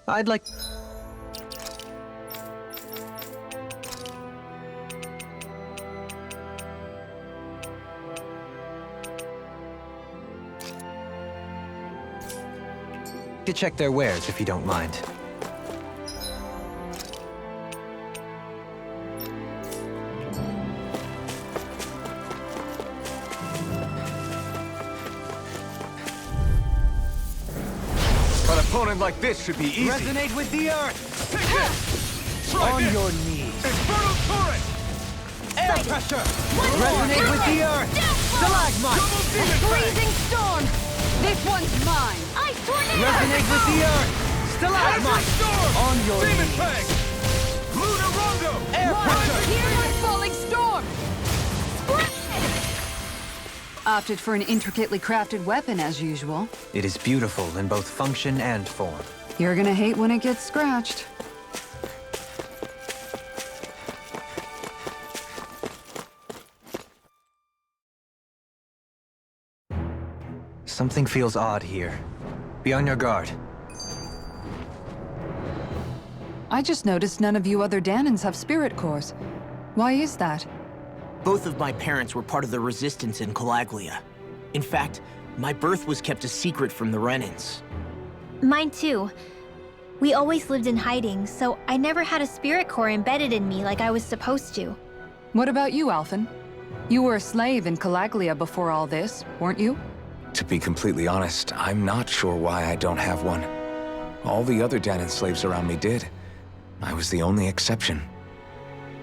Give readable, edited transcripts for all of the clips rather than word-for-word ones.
I'd like... to check their wares, if you don't mind. An opponent like this should be easy. Resonate with the earth! Take this! Try On this! your knees! Infernal turret! Air pressure! Resonate with the earth! Stalagmite! Double demon Freezing storm! This one's mine! Ice tornado! Resonate with the earth! Stalagmite! Storm! On your Demon knees! Fang! Lunar Rondo! Air pressure! Here my falling storm! Spread! Opted for an intricately crafted weapon as usual. It is beautiful in both function and form. You're gonna hate when it gets scratched. Something feels odd here. Be on your guard. I just noticed none of you other Danans have spirit cores. Why is that? Both of my parents were part of the resistance in Calaglia. In fact, my birth was kept a secret from the Renans. Mine too. We always lived in hiding, so I never had a spirit core embedded in me like I was supposed to. What about you, Alphen? You were a slave in Calaglia before all this, weren't you? To be completely honest, I'm not sure why I don't have one. All the other Danan slaves around me did. I was the only exception.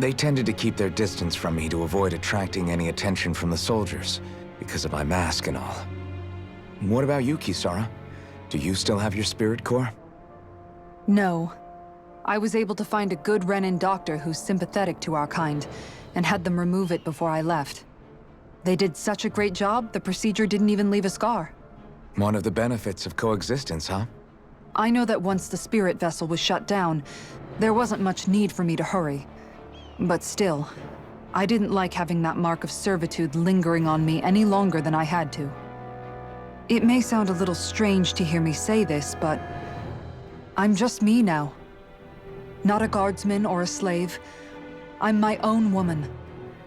They tended to keep their distance from me to avoid attracting any attention from the soldiers, because of my mask and all. What about you, Kisara? Do you still have your spirit core? No. I was able to find a good Renan doctor who's sympathetic to our kind, and had them remove it before I left. They did such a great job, the procedure didn't even leave a scar. One of the benefits of coexistence, huh? I know that once the spirit vessel was shut down, there wasn't much need for me to hurry. But still, I didn't like having that mark of servitude lingering on me any longer than I had to. It may sound a little strange to hear me say this, but I'm just me now. Not a guardsman or a slave. I'm my own woman,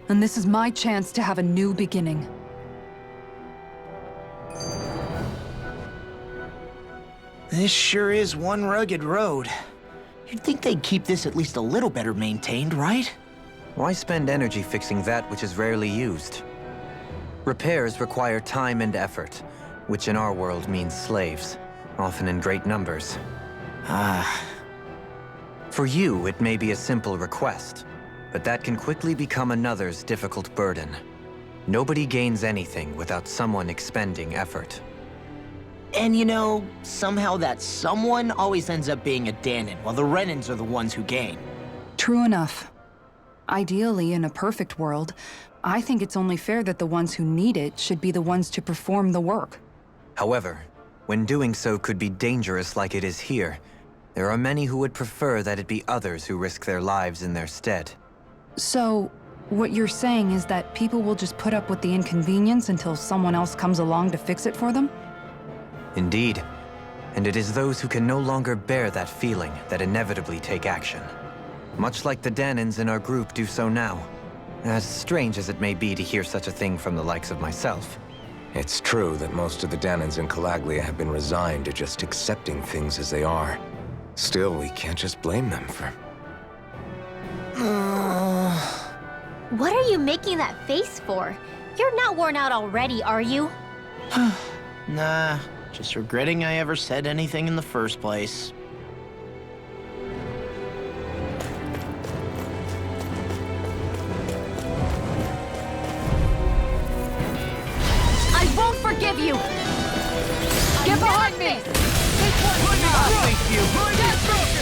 and this is my chance to have a new beginning. This sure is one rugged road. You'd think they'd keep this at least a little better maintained, right? Why spend energy fixing that which is rarely used? Repairs require time and effort, which in our world means slaves, often in great numbers. For you, it may be a simple request, but that can quickly become another's difficult burden. Nobody gains anything without someone expending effort. And you know, somehow that someone always ends up being a Danan, while the Renans are the ones who gain. True enough. Ideally, in a perfect world, I think it's only fair that the ones who need it should be the ones to perform the work. However, when doing so could be dangerous like it is here, there are many who would prefer that it be others who risk their lives in their stead. So, what you're saying is that people will just put up with the inconvenience until someone else comes along to fix it for them? Indeed. And it is those who can no longer bear that feeling that inevitably take action. Much like the Danans in our group do so now. As strange as it may be to hear such a thing from the likes of myself. It's true that most of the Danans in Calaglia have been resigned to just accepting things as they are. Still, we can't just blame them for... What are you making that face for? You're not worn out already, are you? Nah, just regretting I ever said anything in the first place. I won't forgive you! Get behind me! This one's mine!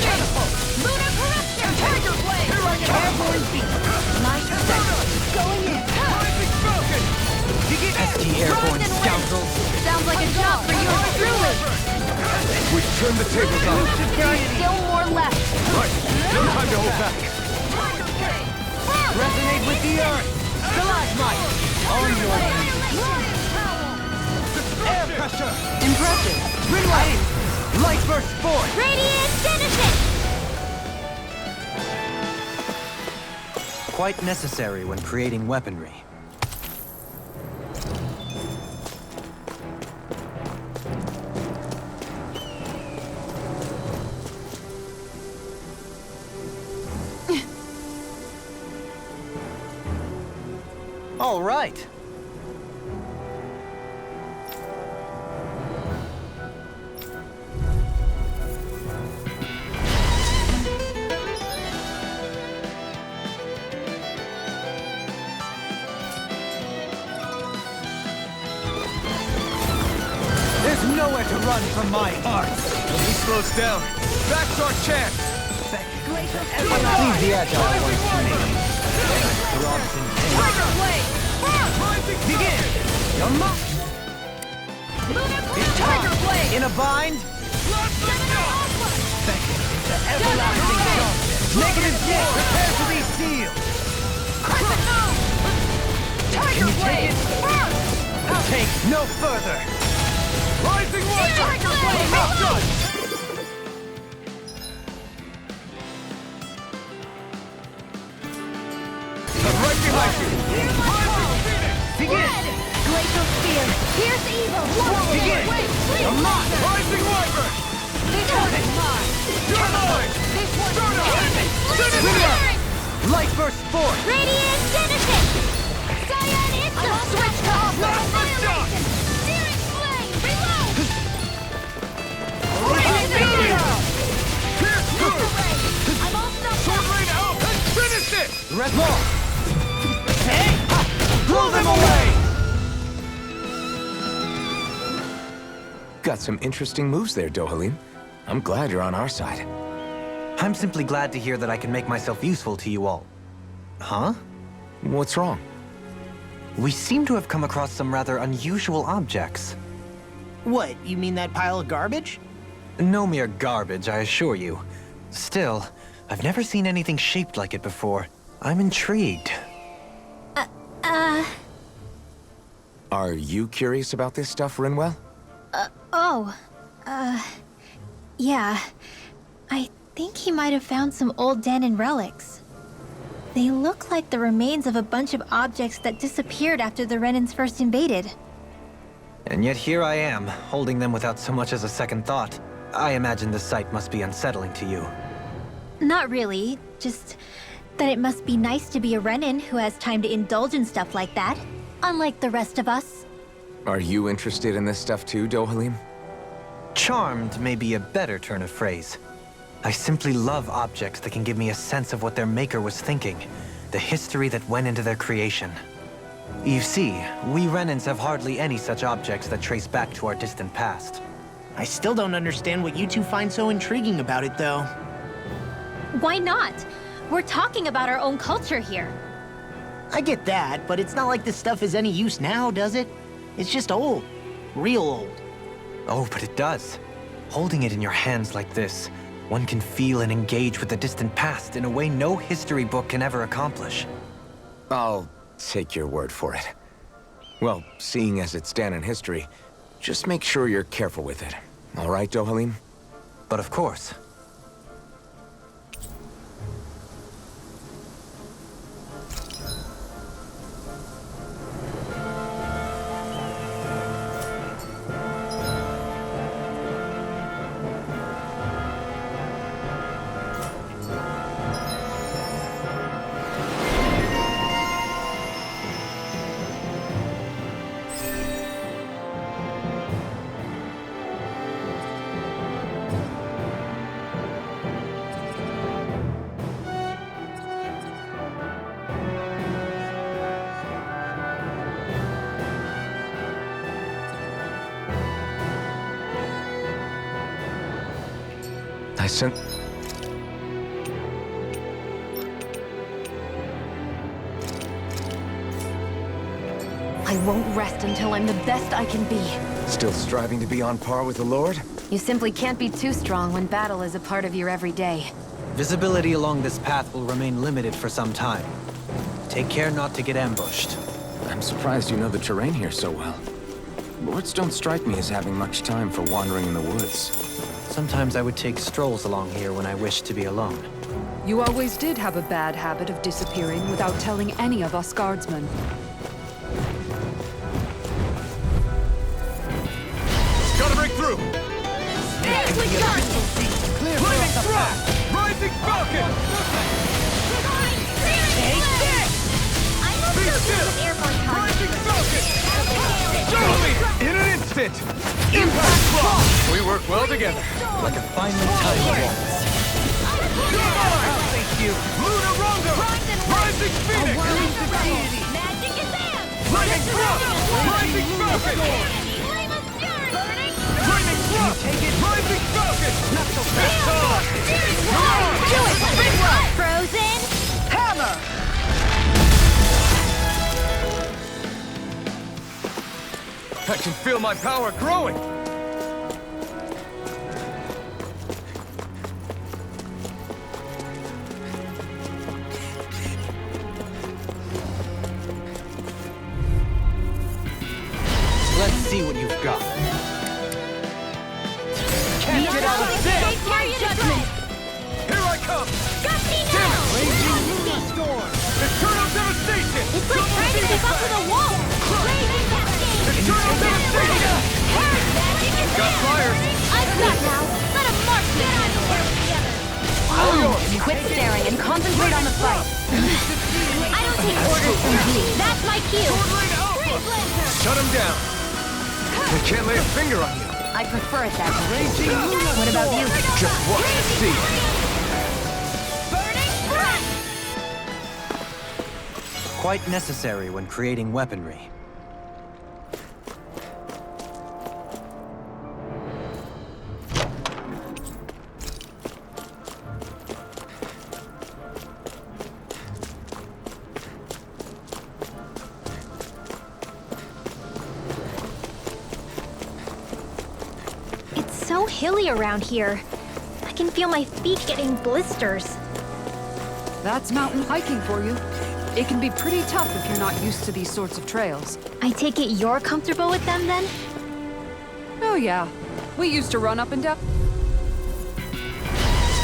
Beautiful! Lunar corruption! Tiger blade! Airborne beat! Light section! Going in! ST Airborne scoundrels! Sounds like a job for you truly! We've turned the tables on. There's still more left! Right, no time to hold back. Resonate with the earth! Stalagmite! On your knees! Air pressure! Impressive! Green light! Light burst forth! Radiant finish it! Quite necessary when creating weaponry. All right. There's nowhere to run from my art! When he slows down, that's our chance! Leave the agile ones to me. Throbs in pain. Tiger Blade! Rising Begin! Your mark! It's Tiger Blade! In a bind? Thank you. The everlasting darkness. Negative 6! Prepare to be sealed! Tiger Blade! I'll take no further! Rising Light! Tiger Blade! Well done! I'm right behind you! Rising Phoenix! Begin! Glacial Spear, pierce evil! Begin! Your mark! Rising Wyvern! This one is mine! You're mine! This one Start is up! mine! Finish! Light burst forth! Radiant finish it! Cyan Instant! Switch to Plasma shot! Searing Flame! Reload! Pierce through! I'm all stuffed Sword up! rain out and finish it! Red ball! Hey! Blow them away! Got some interesting moves there, Dohalim. I'm glad you're on our side. I'm simply glad to hear that I can make myself useful to you all. Huh? What's wrong? We seem to have come across some rather unusual objects. What, you mean that pile of garbage? No mere garbage, I assure you. Still, I've never seen anything shaped like it before. I'm intrigued. Are you curious about this stuff, Rinwell? Yeah. I think he might have found some old Danon relics. They look like the remains of a bunch of objects that disappeared after the Renans first invaded. And yet here I am, holding them without so much as a second thought. I imagine the sight must be unsettling to you. Not really, just that it must be nice to be a Renan who has time to indulge in stuff like that, unlike the rest of us. Are you interested in this stuff too, Dohalim? Charmed may be a better turn of phrase. I simply love objects that can give me a sense of what their maker was thinking, the history that went into their creation. You see, we Renans have hardly any such objects that trace back to our distant past. I still don't understand what you two find so intriguing about it, though. Why not? We're talking about our own culture here. I get that, but it's not like this stuff is any use now, does it? It's just old. Real old. Oh, but it does. Holding it in your hands like this, one can feel and engage with the distant past in a way no history book can ever accomplish. I'll take your word for it. Well, seeing as it's Danon history, just make sure you're careful with it. All right, Dohalim? But of course. I sent... I won't rest until I'm the best I can be. Still striving to be on par with the Lord? You simply can't be too strong when battle is a part of your everyday. Visibility along this path will remain limited for some time. Take care not to get ambushed. I'm surprised you know the terrain here so well. Lords don't strike me as having much time for wandering in the woods. Sometimes I would take strolls along here when I wished to be alone. You always did have a bad habit of disappearing without telling any of us guardsmen. Gotta break through! Stay with darkness! Flaming thrust! Rising falcon! Take this! I'm Be also still! with airborne contact. Rising falcon! Show me! In an instant! Impact block! We work well together. Like a finely timed waltz. Thank you! Lunar Rondo! Rising Phoenix! Magic is there! Flaming thrust! Rising falcon! Flame of fury! Burning Flaming thrust! Rising falcon! Not so fast! Do it! Frozen. Hammer! I can feel my power growing! Let's see what you've got. Can't get out of this! Take my judgment! Here I come! Got me now! Eternal devastation! It's like trying to keep up with a wall! Blazing cascade! Eternal devastation! Magic is Got there! fire! I've got now! Let a marksman handle it! All yours! Quit staring and concentrate on the fight! I don't take orders from you! That's my cue! Swordblade Alpha! Shut him down! I can't lay a finger on you! I prefer it that way. What about you? Just watch and see! Burning front! Quite necessary when creating weaponry. It's so hilly around here. I can feel my feet getting blisters. That's mountain hiking for you. It can be pretty tough if you're not used to these sorts of trails. I take it you're comfortable with them then? Oh yeah, we used to run up and down.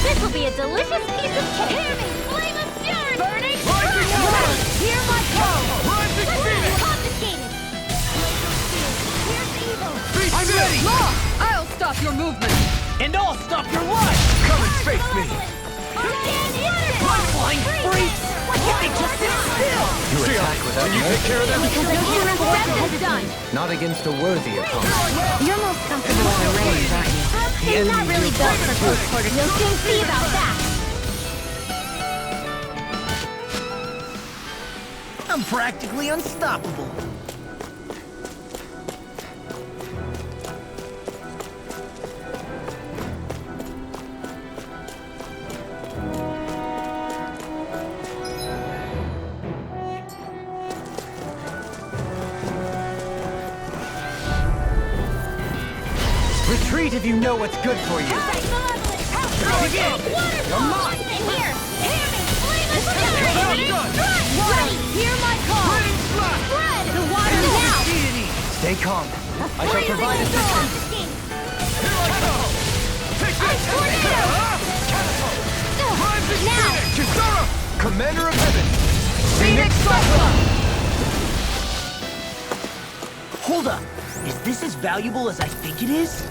This will be a delicious piece of cake! Hear me! Flame of fury! Burning Rising Fire! Hear my call! Rising Phoenix! Confiscated! Here's evil! Be steady! I'll stop your movement! And I'll stop your life! Come and face me! Flying freaks! Why can't they just sit still? You attack without Can you take care of them? Because I can't rest has done! Not against a worthy opponent. You're most comfortable in the range, aren't you? I'm not really built for close quarters. You'll soon see about that! I'm practically unstoppable. Retreat if you know what's good for you. Begin! You're mine! Here! Hear me! Flame of fury! Done! Ready! Hear my call! Burning Slash! Spread the water now! Stay calm. I shall provide assistance. Here I come! Take this! Rising Now! Phoenix! Kisara! Commander of Heaven! Phoenix Cyclone! Hold up. Is this as valuable as I think it is?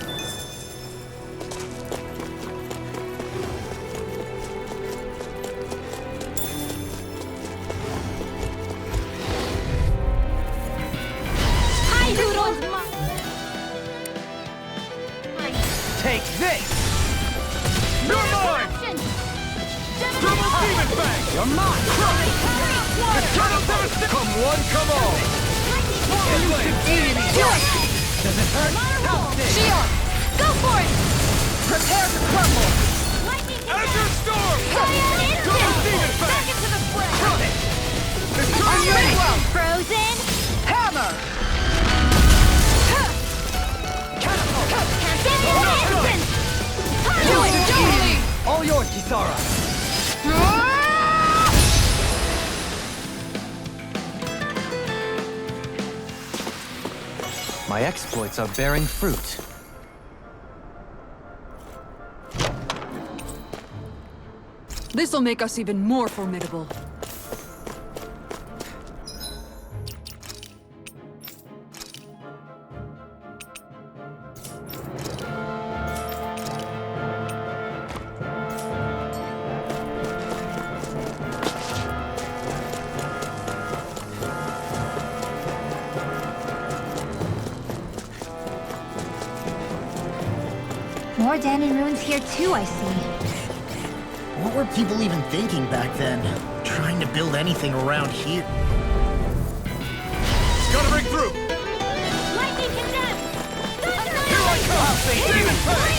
Hi, Doodles! Take this! You're mine! Double Demon Fang! You're mine! Eternal Devastation! Come one, come all! Does it hurt? Shion! Go for it! Prepare to crumble! Azure Storm! Double Double Demon Fang! into the fray! Eternal Frozen! Hammer! All yours, Kisara. My exploits are bearing fruit. This'll make us even more formidable. More Danon ruins here too, I see. What were people even thinking back then? Trying to build anything around here? Gotta break through! Lightning condemned! Here I come! Demon Fang!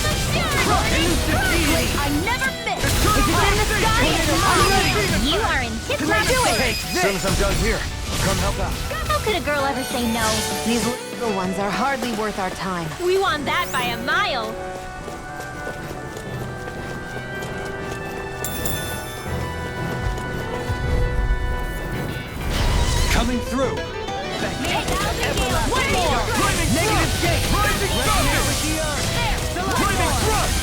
I never miss! If it's in the sky, it's mine! You are in tip-top shape! As soon as I'm done here, come help out. How could a girl ever say no? These little ones are hardly worth our time. We won that by a mile. Coming through. One more! Negative gate. Rising Thunder! Flaming Thrust!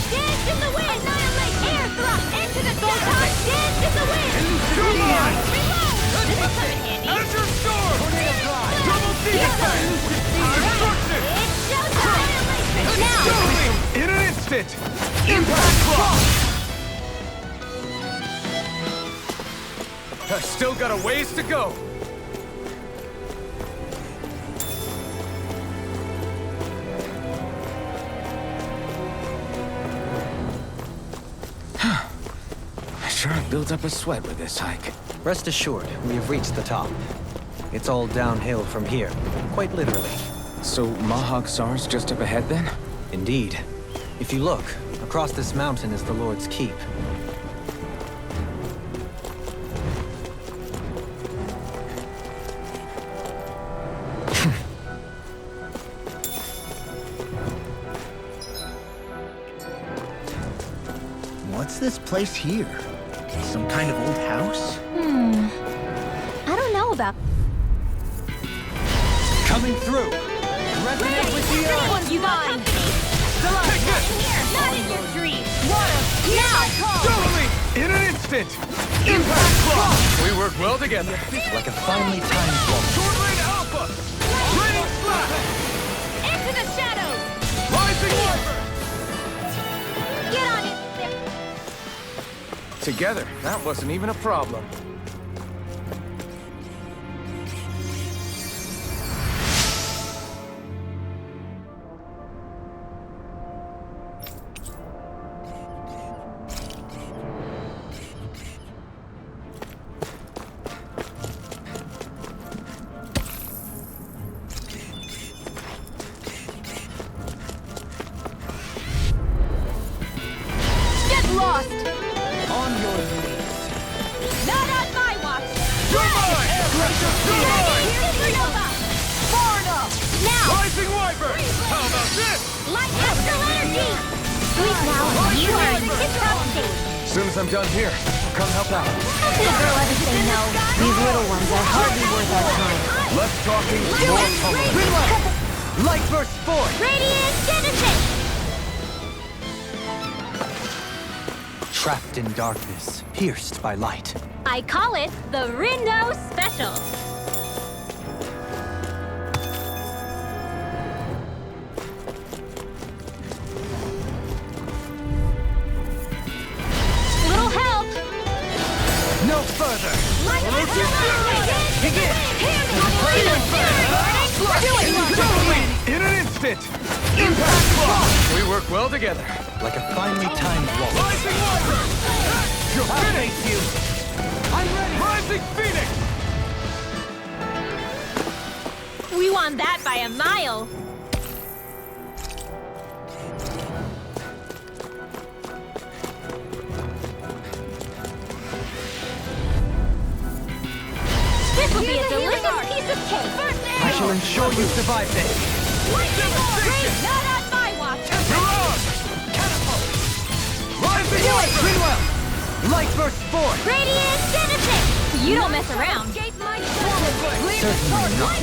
Dance in the wind! Annihilate! Air thrust! Into the photon! Dance in the wind! Turbine! Reload! This will come in handy. Azure Storm! Double Demon Fang! Destruction! It's showtime! Now! Zooming! In an instant! Impact Clock! I've still got a ways to go! I sure have built up a sweat with this hike. Rest assured, we have reached the top. It's all downhill from here, quite literally. So Mahag Sar's just up ahead then? Indeed. If you look, across this mountain is the Lord's Keep. What's this place here? Some kind of old house? I don't know about. Coming through. Resonate with the earth. You got company! Take this! Here, not in your dreams! Now! Totally! In an instant! Impact Clock! We work well together. Like a finely timed blow. Swordblade Alpha! Raining Slash! Into the shadows! Rising Wyvern! Get on it! Together, that wasn't even a problem. Get lost! On your knees. Not on my watch! Turbine! Turbine! Supernova! Far enough! Now! Rising Wyvern! How about this? Light astral energy! Sweet now, you are in tip-top shape! As soon as I'm done here, come help out. How could a girl ever say no? These little ones are hardly worth our time. Less talking, more pummeling. Light burst forth. Radiant Genesis! Trapped in darkness, pierced by light. I call it the Rindo Special. Little help! No further. Light astral energy! Begin. Totally! In an instant! Impact Clock! We work well together. Like a finely timed blow. Rising Wyvern! You're finished! You. I'm ready. Rising Phoenix! We won that by a mile. This will be a delicious piece of cake. I shall ensure you survive this. Lightning Orb! Not on my watch. Mirage! Catapult. Rising Wyvern! Grinwell. Light burst forth. Radiant Genesis! You don't mess around. Certainly not.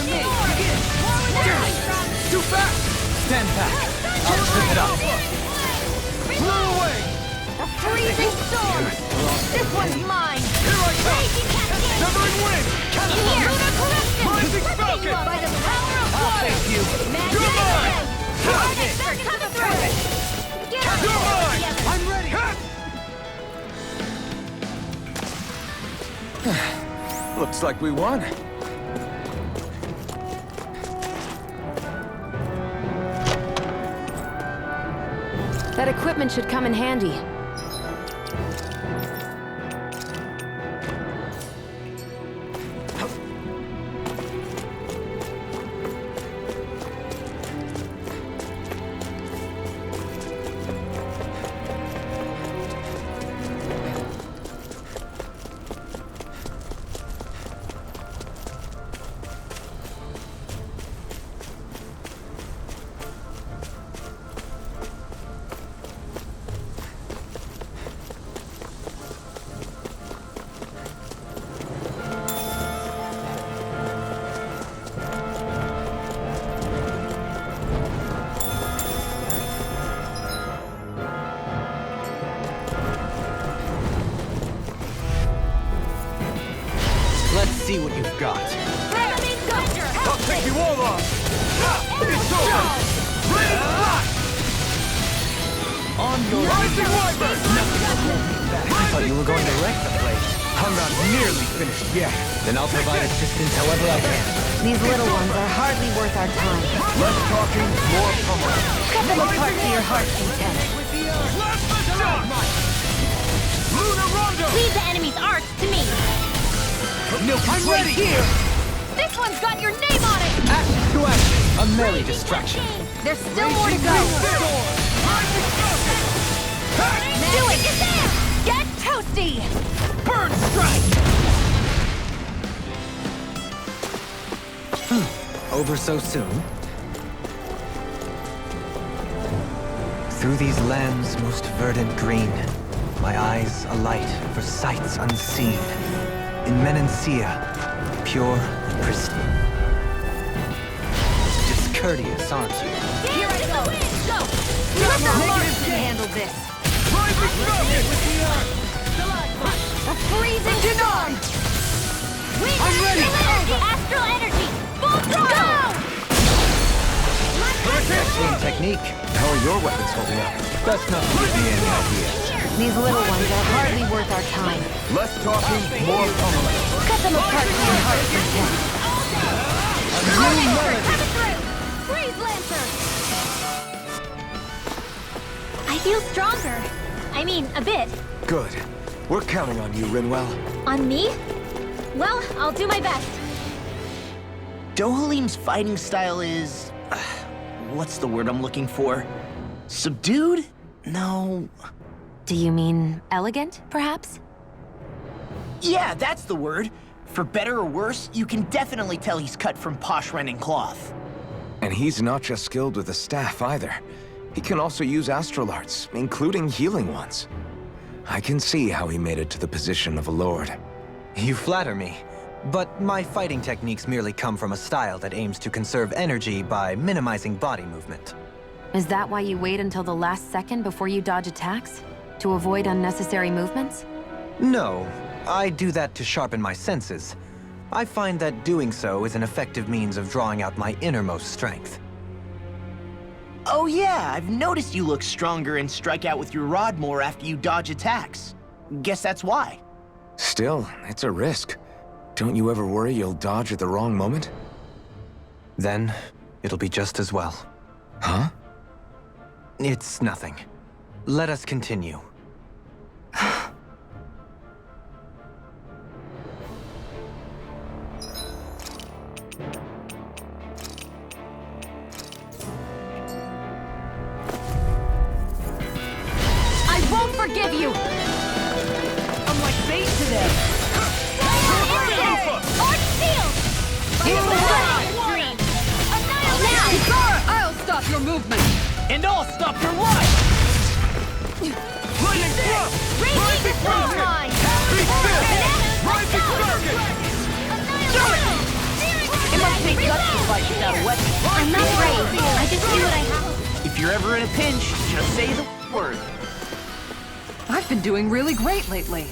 Too fast! Stand back. I'll trip it up. Blow away! Freezing storm! This one's mine! Here I come! Raging cascade! Severing wind! Here! Lunar corruption! Rising Ripping falcon! you up by the power of water! you! Magic! You're mine! Magic! They're coming through! Get on You're mine! together! I'm ready! Looks like we won. That equipment should come in handy. Let's see what you've got. I'll take you all on! It's over! Ready to fly! On your rising wyvern! I thought you were going to wreck the place. I'm not nearly finished yet. Then I'll provide assistance however I can. These little ones are hardly worth our time. Less talking, more pummeling. Cut them apart to your heart's content. Blast the shot! Lunar Rondo! Leave the enemy's arts to me! I'm ready! Here! This one's got your name on it! Action to action. A merry distraction. There's still more to go! Do it! Get there! Get toasty! Burn strike! Over so soon? Through these lands most verdant green, my eyes alight for sights unseen. In Menancia, pure and pristine. Discourteous, aren't you? Here I go! Go! Let the Mars can handle this. Rising falcon! A freezing storm! I'm ready! Astral energy! Full throttle! Excellent technique. How are your weapons holding up? Best not to give me any ideas. These little ones are hardly worth our time. Less talking, more pummeling. Cut them apart to your heart's content. Coming through! Freeze Lancer! I feel stronger. I mean, a bit. Good. We're counting on you, Rinwell. On me? Well, I'll do my best. Dohalim's fighting style is... what's the word I'm looking for? Subdued? No... Do you mean elegant, perhaps? Yeah, that's the word. For better or worse, you can definitely tell he's cut from posh rending cloth. And he's not just skilled with the staff either. He can also use astral arts, including healing ones. I can see how he made it to the position of a lord. You flatter me. But my fighting techniques merely come from a style that aims to conserve energy by minimizing body movement. Is that why you wait until the last second before you dodge attacks? To avoid unnecessary movements? No, I do that to sharpen my senses. I find that doing so is an effective means of drawing out my innermost strength. Oh yeah, I've noticed you look stronger and strike out with your rod more after you dodge attacks. Guess that's why. Still, it's a risk. Don't you ever worry you'll dodge at the wrong moment? Then, it'll be just as well. Huh? It's nothing. Let us continue. I won't forgive you! I'm like bait today. Arch shield! Annihilate! I'll stop your movement! And I'll stop your life! Lightning thrust! Raging storm line! Be still! Rising circuit! It must take guts to fight without a weapon. I'm not brave. I just do what I have. If you're ever in a pinch, just say the word. I've been doing really great lately.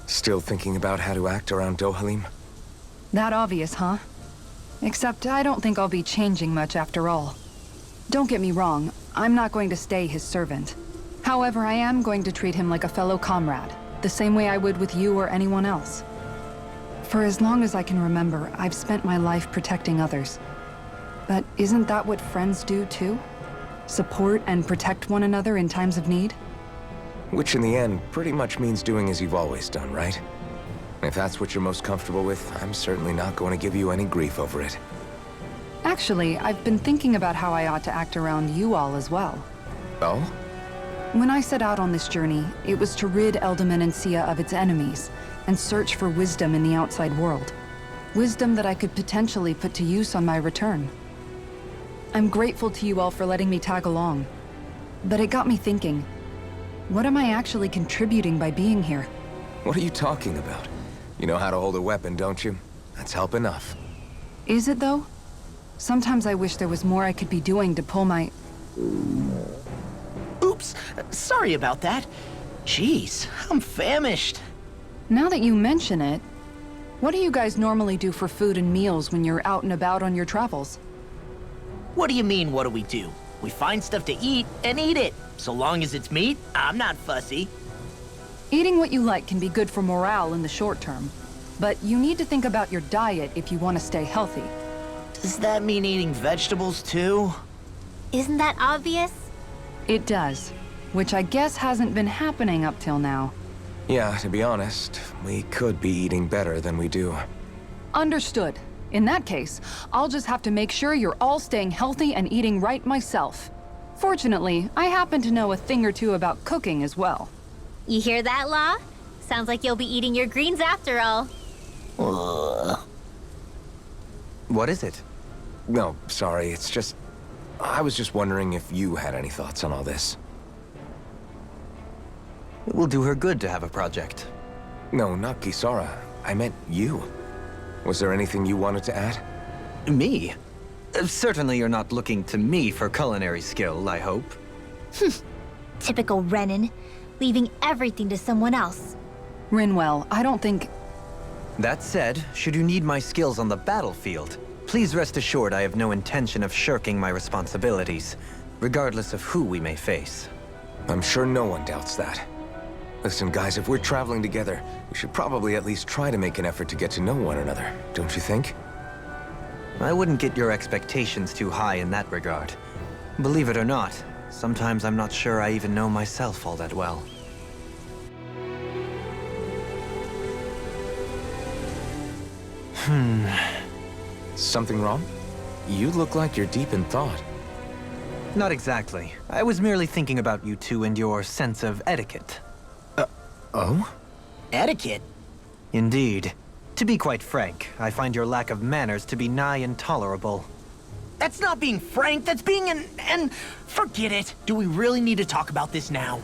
Still thinking about how to act around Dohalim? That obvious, huh? Except I don't think I'll be changing much after all. Don't get me wrong, I'm not going to stay his servant. However, I am going to treat him like a fellow comrade, the same way I would with you or anyone else. For as long as I can remember, I've spent my life protecting others. But isn't that what friends do too? Support and protect one another in times of need? Which in the end pretty much means doing as you've always done, right? If that's what you're most comfortable with, I'm certainly not going to give you any grief over it. Actually, I've been thinking about how I ought to act around you all as well. Oh? When I set out on this journey, it was to rid Elda of its enemies, and search for wisdom in the outside world. Wisdom that I could potentially put to use on my return. I'm grateful to you all for letting me tag along. But it got me thinking, what am I actually contributing by being here? What are you talking about? You know how to hold a weapon, don't you? That's help enough. Is it though? Sometimes I wish there was more I could be doing to pull my... Oops, sorry about that. Jeez, I'm famished. Now that you mention it, what do you guys normally do for food and meals when you're out and about on your travels? What do you mean, what do we do? We find stuff to eat and eat it. So long as it's meat, I'm not fussy. Eating what you like can be good for morale in the short term, but you need to think about your diet if you want to stay healthy. Does that mean eating vegetables too? Isn't that obvious? It does, which I guess hasn't been happening up till now. Yeah, to be honest, we could be eating better than we do. Understood. In that case, I'll just have to make sure you're all staying healthy and eating right myself. Fortunately, I happen to know a thing or two about cooking as well. You hear that, Law? Sounds like you'll be eating your greens after all. What is it? No, sorry, it's just... I was just wondering if you had any thoughts on all this. It will do her good to have a project. No, not Kisara. I meant you. Was there anything you wanted to add? Me? Certainly you're not looking to me for culinary skill, I hope. Typical Renan, leaving everything to someone else. Rinwell, I don't think... That said, should you need my skills on the battlefield, please rest assured I have no intention of shirking my responsibilities, regardless of who we may face. I'm sure no one doubts that. Listen, guys, if we're traveling together, we should probably at least try to make an effort to get to know one another, don't you think? I wouldn't get your expectations too high in that regard. Believe it or not, sometimes I'm not sure I even know myself all that well. Something wrong? You look like you're deep in thought. Not exactly. I was merely thinking about you two and your sense of etiquette. Oh? Etiquette? Indeed. To be quite frank, I find your lack of manners to be nigh intolerable. That's not being frank, that's being and forget it. Do we really need to talk about this now?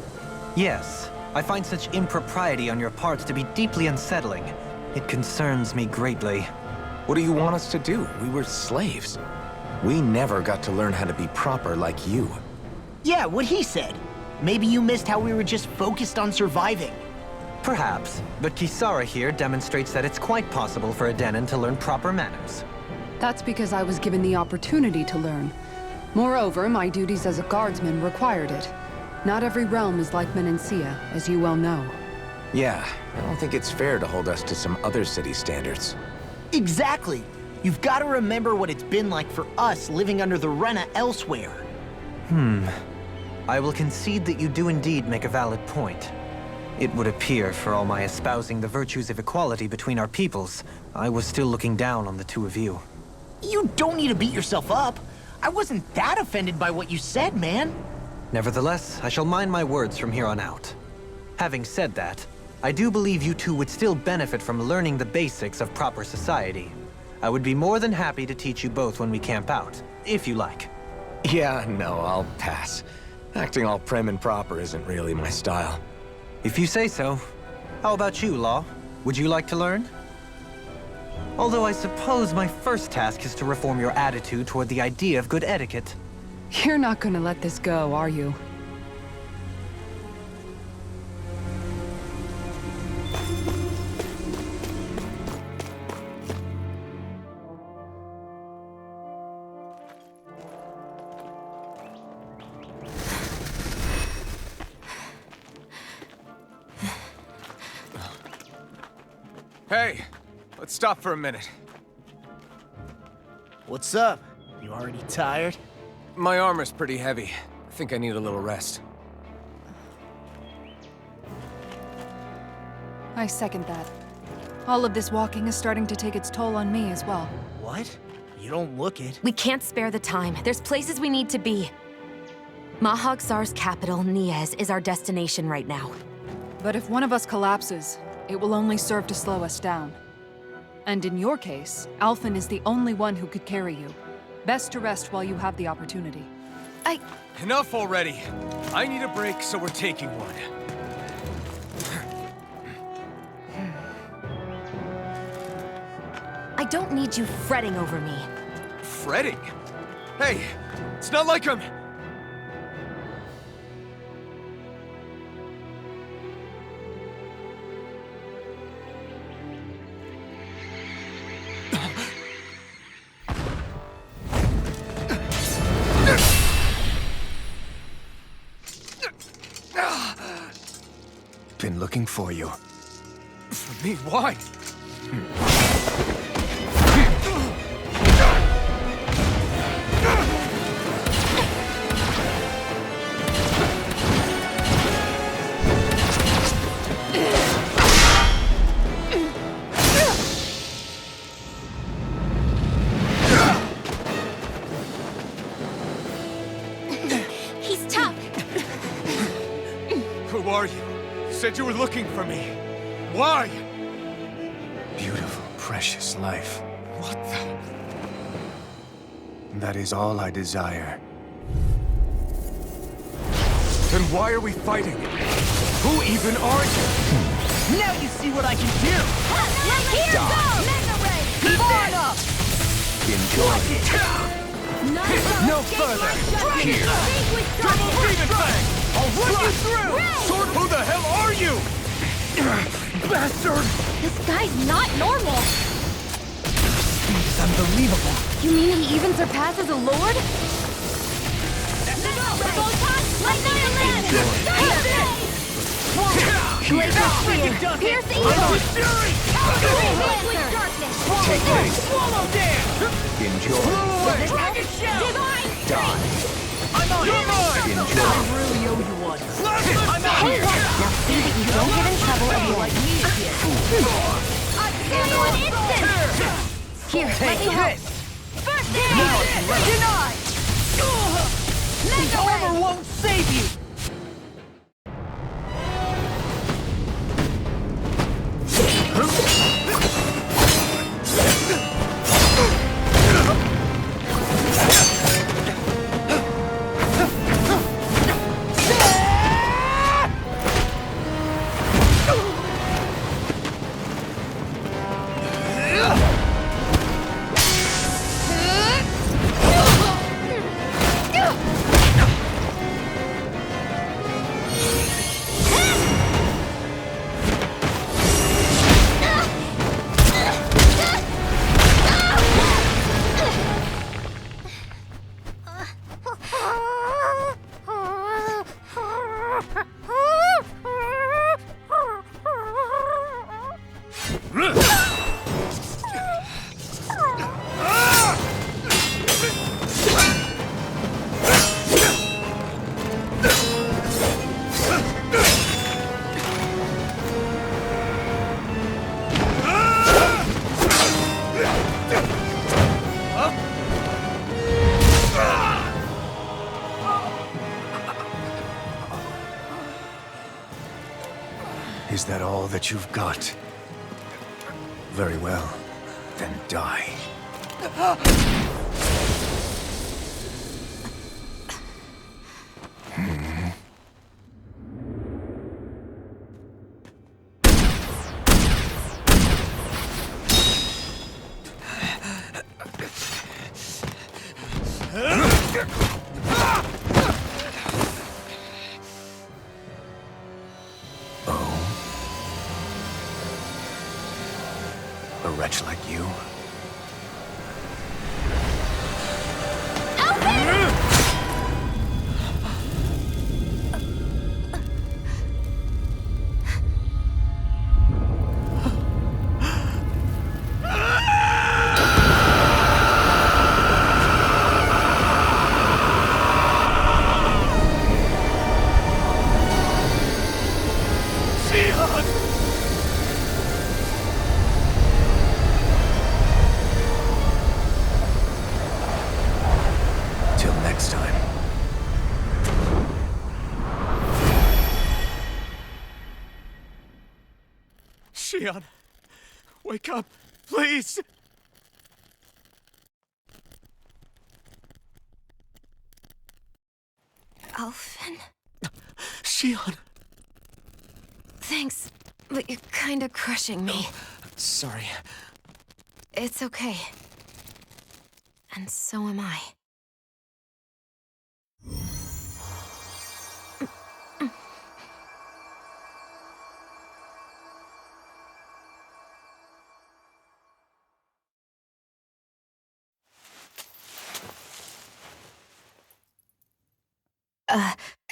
Yes, I find such impropriety on your part to be deeply unsettling. It concerns me greatly. What do you want us to do? We were slaves. We never got to learn how to be proper like you. Yeah, what he said. Maybe you missed how we were just focused on surviving. Perhaps, but Kisara here demonstrates that it's quite possible for a Denon to learn proper manners. That's because I was given the opportunity to learn. Moreover, my duties as a guardsman required it. Not every realm is like Menancia, as you well know. Yeah, I don't think it's fair to hold us to some other city standards. Exactly. You've got to remember what it's been like for us living under the Rena elsewhere. I will concede that you do indeed make a valid point. It would appear, for all my espousing the virtues of equality between our peoples, I was still looking down on the two of you. You don't need to beat yourself up. I wasn't that offended by what you said, man. Nevertheless, I shall mind my words from here on out. Having said that, I do believe you two would still benefit from learning the basics of proper society. I would be more than happy to teach you both when we camp out, if you like. Yeah, no, I'll pass. Acting all prim and proper isn't really my style. If you say so. How about you, Law? Would you like to learn? Although I suppose my first task is to reform your attitude toward the idea of good etiquette. You're not gonna let this go, are you? Hey, let's stop for a minute. What's up? You already tired? My armor's pretty heavy. I think I need a little rest. I second that. All of this walking is starting to take its toll on me as well. What? You don't look it. We can't spare the time. There's places we need to be. Mahag Sar's capital, Niez, is our destination right now. But if one of us collapses, it will only serve to slow us down. And in your case, Alphen is the only one who could carry you. Best to rest while you have the opportunity. Enough already. I need a break, so we're taking one. I don't need you fretting over me. Fretting? Hey, it's not like I'm... Been looking for you. For me, why? He's tough. Who are you? You said you were looking for me. Why? Beautiful, precious life. What the... That is all I desire. Then why are we fighting? Who even are you? Now you see what I can do! Here goes! Mega Ray! Far enough! Enjoy it. No further! Here! Double Demon Fang! I'll run you through! Sword, who the hell are you? Bastard! This guy's not normal. It's unbelievable. You mean he even surpasses a lord? Blazer Spear! Pierce Evil! Liquid Darkness! Take this. Swallow dance! Enjoy. Dragon Shell! Divine! Die. I'm on! You're mine! Enjoy. I really owe you one. I'm out here! Now see that you don't get in trouble again. In one instant! Here, let me help. This! First Now aid! denied! Mega Armor Ray! won't save you! that you've got. Very well. Then die. A wretch like you? Till next time. Shion, wake up, please! Alphen? Shion! Thanks, but you're kinda crushing me. Sorry. It's okay. And so am I.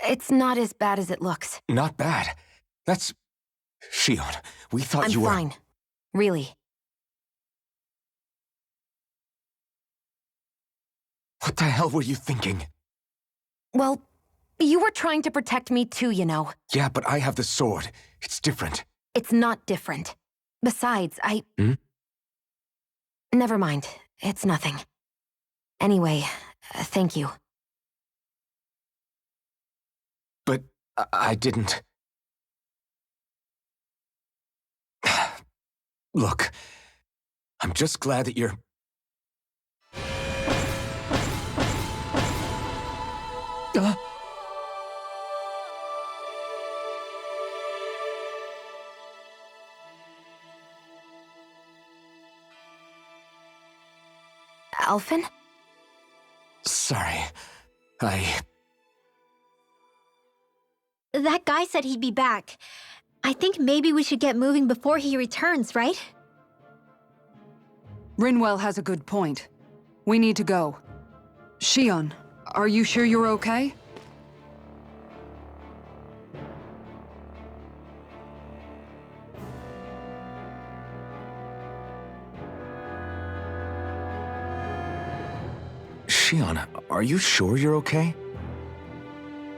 It's not as bad as it looks. Not bad. That's... Shion, we thought you were... I'm fine. Really. What the hell were you thinking? Well, you were trying to protect me too, you know. Yeah, but I have the sword. It's different. It's not different. Besides, Never mind. It's nothing. Anyway, thank you. But I didn't... Look, I'm just glad that you're... Alphen? Sorry. That guy said he'd be back. I think maybe we should get moving before he returns, right? Rinwell has a good point. We need to go. Shion, are you sure you're okay? Shion, are you sure you're okay?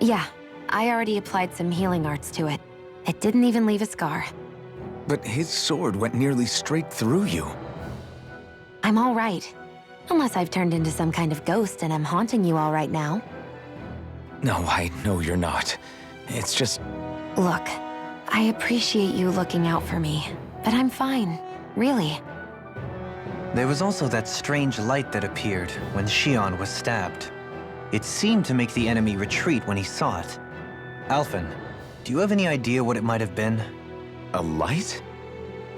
Yeah, I already applied some healing arts to it. It didn't even leave a scar. But his sword went nearly straight through you. I'm all right. Unless I've turned into some kind of ghost and I'm haunting you all right now. No, I know you're not. It's just... Look, I appreciate you looking out for me, but I'm fine, really. There was also that strange light that appeared when Shion was stabbed. It seemed to make the enemy retreat when he saw it. Alphen, do you have any idea what it might have been? A light?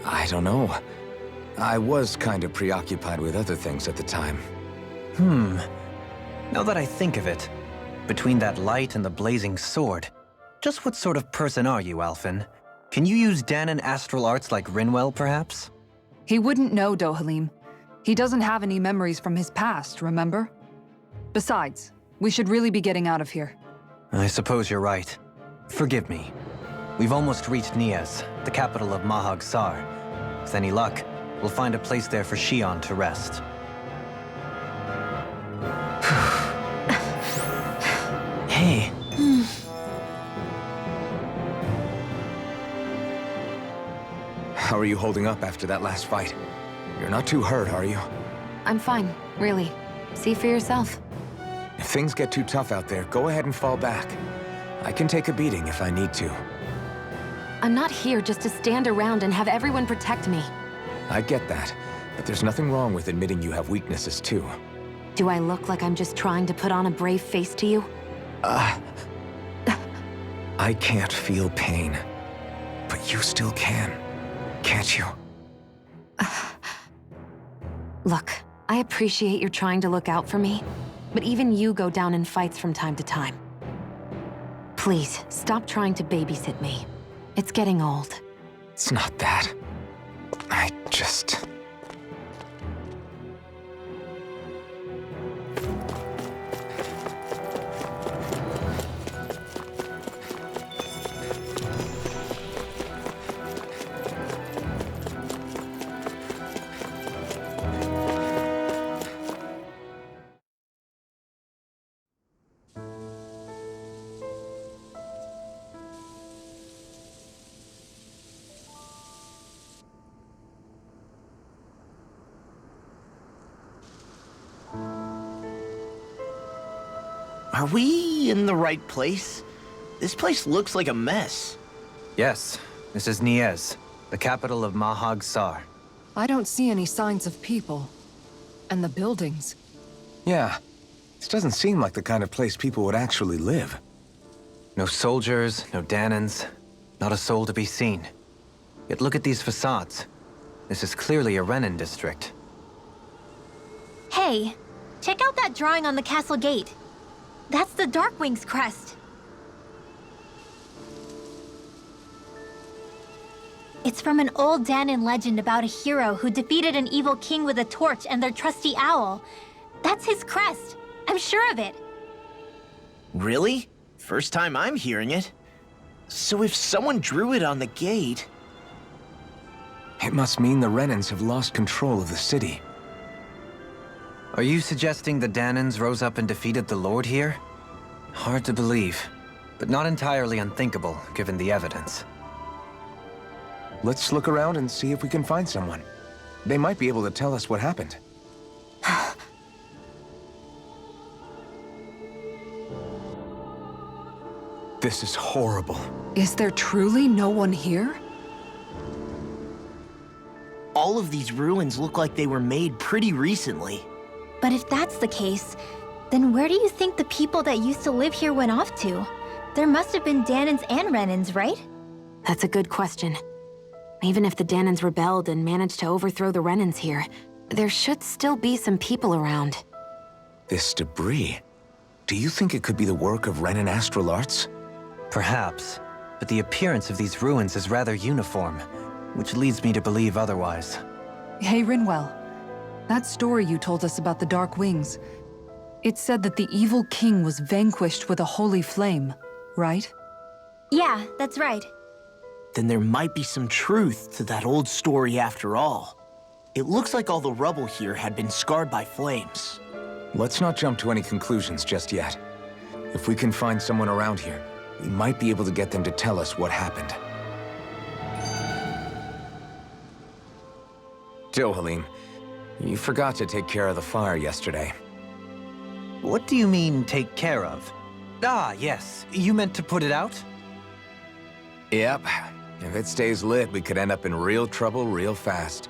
I don't know. I was kind of preoccupied with other things at the time. Now that I think of it, between that light and the blazing sword, just what sort of person are you, Alphen? Can you use Danon astral arts like Rinwell, perhaps? He wouldn't know, Dohalim. He doesn't have any memories from his past, remember? Besides, we should really be getting out of here. I suppose you're right. Forgive me. We've almost reached Nias, the capital of Mahag Sar. With any luck, we'll find a place there for Shion to rest. Hey. How are you holding up after that last fight? You're not too hurt, are you? I'm fine, really. See for yourself. If things get too tough out there, go ahead and fall back. I can take a beating if I need to. I'm not here just to stand around and have everyone protect me. I get that, but there's nothing wrong with admitting you have weaknesses too. Do I look like I'm just trying to put on a brave face to you? I can't feel pain, but you still can, can't you? Look, I appreciate you're trying to look out for me, but even you go down in fights from time to time. Please, stop trying to babysit me. It's getting old. It's not that. I just... Are we in the right place? This place looks like a mess. Yes, this is Niez, the capital of Mahag Sar. I don't see any signs of people. And the buildings. Yeah, this doesn't seem like the kind of place people would actually live. No soldiers, no Danans, not a soul to be seen. Yet look at these facades. This is clearly a Renin district. Hey, check out that drawing on the castle gate. That's the Darkwing's crest. It's from an old Danan legend about a hero who defeated an evil king with a torch and their trusty owl. That's his crest. I'm sure of it. Really? First time I'm hearing it. So if someone drew it on the gate... It must mean the Renins have lost control of the city. Are you suggesting the Danans rose up and defeated the Lord here? Hard to believe, but not entirely unthinkable, given the evidence. Let's look around and see if we can find someone. They might be able to tell us what happened. This is horrible. Is there truly no one here? All of these ruins look like they were made pretty recently. But if that's the case, then where do you think the people that used to live here went off to? There must have been Danans and Renins, right? That's a good question. Even if the Danans rebelled and managed to overthrow the Renins here, there should still be some people around. This debris... Do you think it could be the work of Renin astral arts? Perhaps, but the appearance of these ruins is rather uniform, which leads me to believe otherwise. Hey, Rinwell. That story you told us about the Dark Wings, it said that the evil king was vanquished with a holy flame, right? Yeah, that's right. Then there might be some truth to that old story after all. It looks like all the rubble here had been scarred by flames. Let's not jump to any conclusions just yet. If we can find someone around here, we might be able to get them to tell us what happened. Dohalim, you forgot to take care of the fire yesterday. What do you mean, take care of? Ah, yes. You meant to put it out? Yep. If it stays lit, we could end up in real trouble real fast.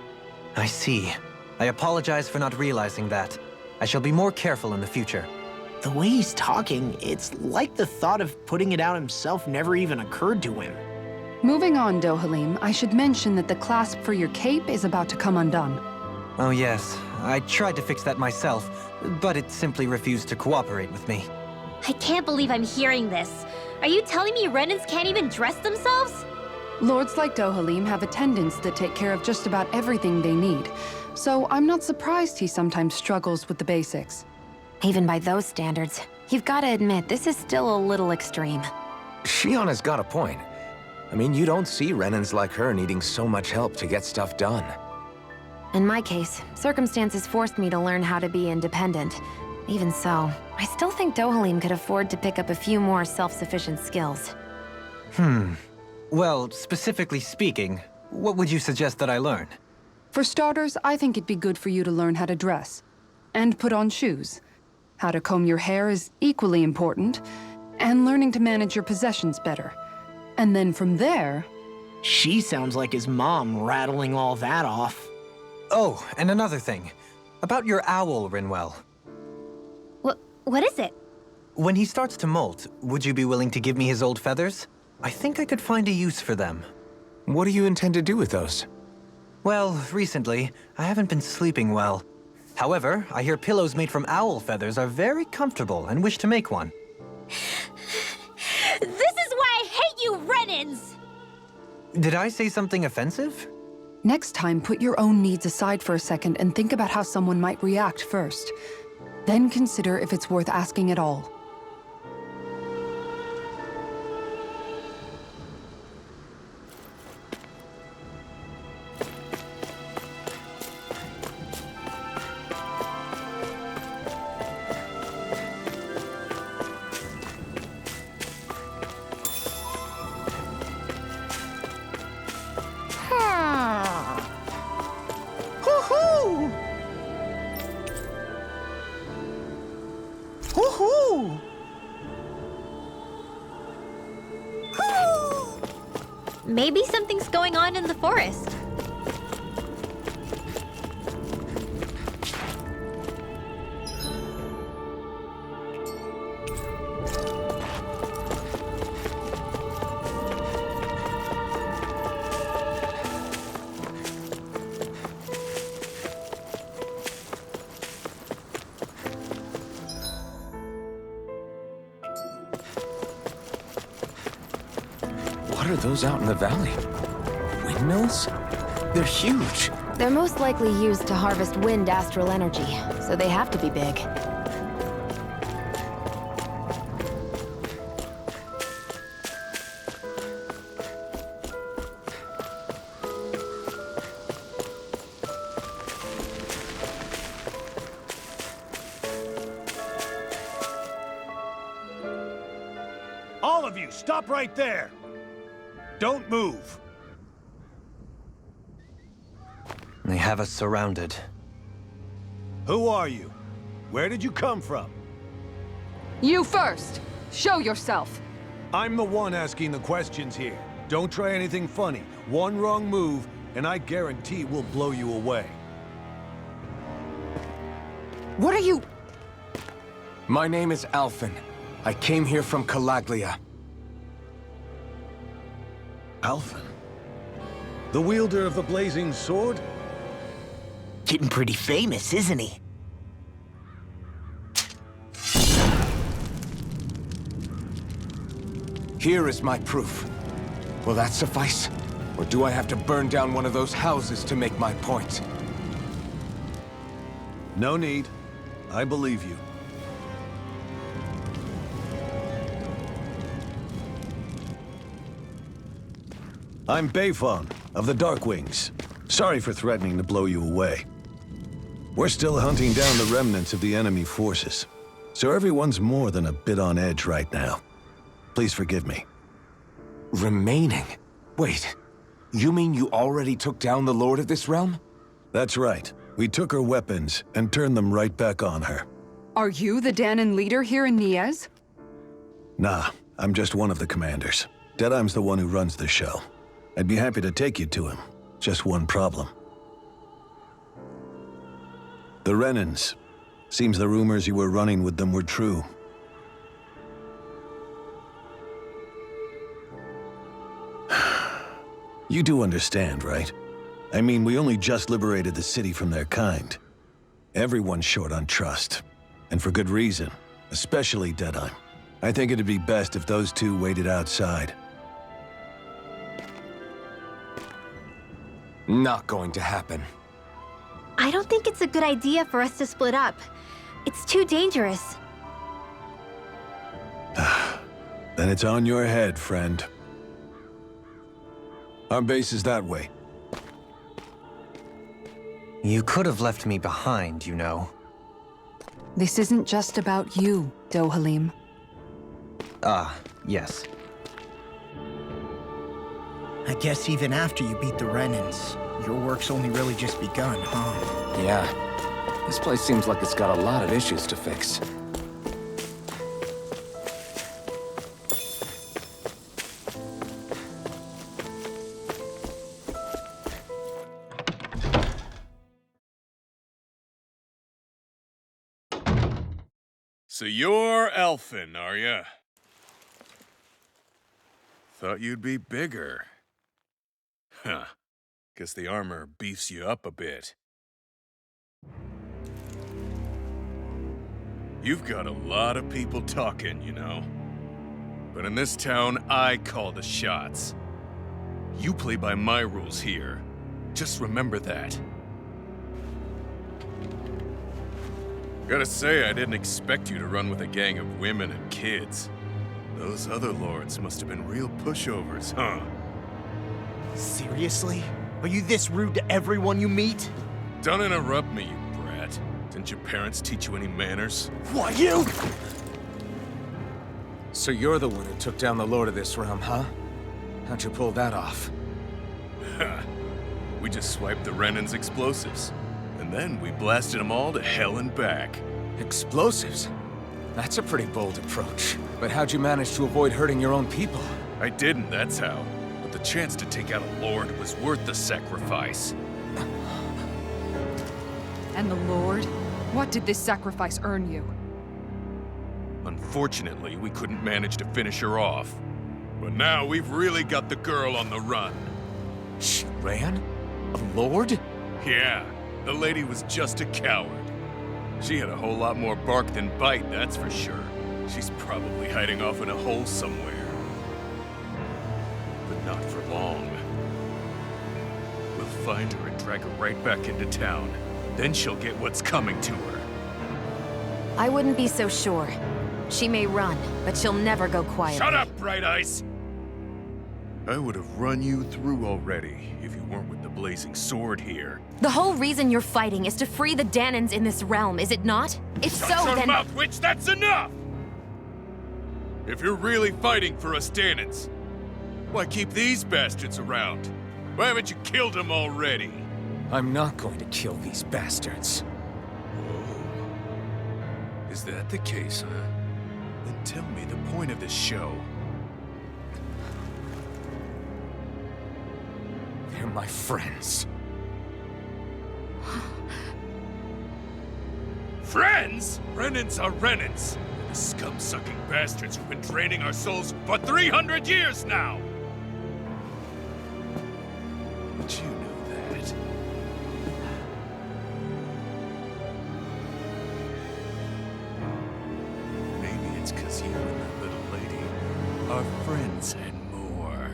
I see. I apologize for not realizing that. I shall be more careful in the future. The way he's talking, it's like the thought of putting it out himself never even occurred to him. Moving on, Dohalim, I should mention that the clasp for your cape is about to come undone. Oh yes, I tried to fix that myself, but it simply refused to cooperate with me. I can't believe I'm hearing this. Are you telling me Renins can't even dress themselves? Lords like Dohalim have attendants that take care of just about everything they need, so I'm not surprised he sometimes struggles with the basics. Even by those standards, you've got to admit this is still a little extreme. Shionna's got a point. I mean, you don't see Renins like her needing so much help to get stuff done. In my case, circumstances forced me to learn how to be independent. Even so, I still think Dohalim could afford to pick up a few more self-sufficient skills. Well, specifically speaking, what would you suggest that I learn? For starters, I think it'd be good for you to learn how to dress. And put on shoes. How to comb your hair is equally important. And learning to manage your possessions better. And then from there, She sounds like his mom rattling all that off. Oh, and another thing. About your owl, Rinwell. What is it? When he starts to molt, would you be willing to give me his old feathers? I think I could find a use for them. What do you intend to do with those? Well, recently, I haven't been sleeping well. However, I hear pillows made from owl feathers are very comfortable and wish to make one. This is why I hate you, Renans! Did I say something offensive? Next time, put your own needs aside for a second and think about how someone might react first. Then consider if it's worth asking at all. Maybe something's going on in the forest. What are those out in the valley? Windmills? They're huge. They're most likely used to harvest wind astral energy, so they have to be big. All of you, stop right there! Don't move! They have us surrounded. Who are you? Where did you come from? You first! Show yourself! I'm the one asking the questions here. Don't try anything funny. One wrong move, and I guarantee we'll blow you away. What are you... My name is Alphen. I came here from Calaglia. Alphen? The wielder of the blazing sword? Getting pretty famous, isn't he? Here is my proof. Will that suffice? Or do I have to burn down one of those houses to make my point? No need. I believe you. I'm Bayfon, of the Darkwings. Sorry for threatening to blow you away. We're still hunting down the remnants of the enemy forces, so everyone's more than a bit on edge right now. Please forgive me. Remaining? Wait, you mean you already took down the Lord of this realm? That's right. We took her weapons and turned them right back on her. Are you the Danon leader here in Niez? Nah, I'm just one of the commanders. Deadeye's the one who runs the show. I'd be happy to take you to him. Just one problem. The Renans. Seems the rumors you were running with them were true. You do understand, right? I mean, we only just liberated the city from their kind. Everyone's short on trust. And for good reason. Especially Deadeye. I think it'd be best if those two waited outside. Not going to happen. I don't think it's a good idea for us to split up. It's too dangerous. Then it's on your head, friend. Our base is that way. You could have left me behind, you know. This isn't just about you, Dohalim. Ah, yes. I guess even after you beat the Renans, your work's only really just begun, huh? Yeah. This place seems like it's got a lot of issues to fix. So you're elfin, are ya? Thought you'd be bigger. Huh. Guess the armor beefs you up a bit. You've got a lot of people talking, you know. But in this town, I call the shots. You play by my rules here. Just remember that. Gotta say, I didn't expect you to run with a gang of women and kids. Those other lords must have been real pushovers, huh? Seriously? Are you this rude to everyone you meet? Don't interrupt me, you brat. Didn't your parents teach you any manners? Why, you? So you're the one who took down the Lord of this realm, huh? How'd you pull that off? We just swiped the Renan's explosives. And then we blasted them all to hell and back. Explosives? That's a pretty bold approach. But how'd you manage to avoid hurting your own people? I didn't, that's how. But the chance to take out a lord was worth the sacrifice. And the Lord? What did this sacrifice earn you? Unfortunately, we couldn't manage to finish her off. But now we've really got the girl on the run. She ran? A lord? Yeah, the lady was just a coward. She had a whole lot more bark than bite, that's for sure. She's probably hiding off in a hole somewhere. But not for long. We'll find her and drag her right back into town. Then she'll get what's coming to her. I wouldn't be so sure. She may run, but she'll never go quietly. Shut up, Bright Eyes! I would have run you through already if you weren't with the blazing sword here. The whole reason you're fighting is to free the Danans in this realm, is it not? If so, Shut your then— mouth, witch! That's enough! If you're really fighting for us Danans, why keep these bastards around? Why haven't you killed them already? I'm not going to kill these bastards. Oh. Is that the case, huh? Then tell me the point of this show. They're my friends. Friends? Renans are Renans. The scum-sucking bastards who've been draining our souls for 300 years now! But you know that. Maybe it's 'cause you and that little lady are friends and more.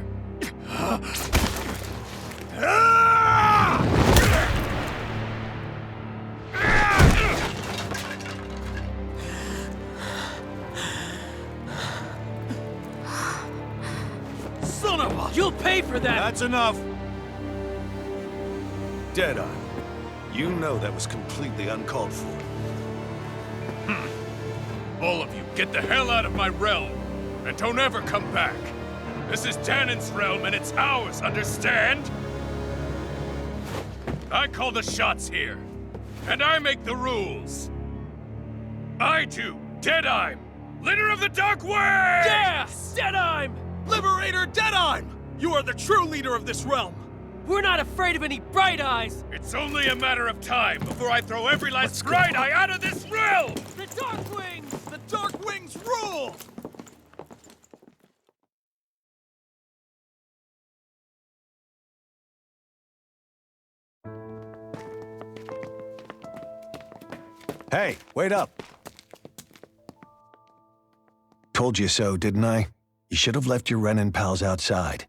Son of a... You'll pay for that! That's enough! Deadeye, you know that was completely uncalled for. All of you, get the hell out of my realm! And don't ever come back! This is Danan's realm and it's ours, understand? I call the shots here. And I make the rules. I do, Deadeye, leader of the Dark Wings! Yeah! Deadeye! Liberator Deadeye! You are the true leader of this realm! We're not afraid of any Bright Eyes! It's only a matter of time before I throw every last Bright Eye out of this realm! The Dark Wings! The Dark Wings rule! Hey, wait up! Told you so, didn't I? You should have left your Renan pals outside.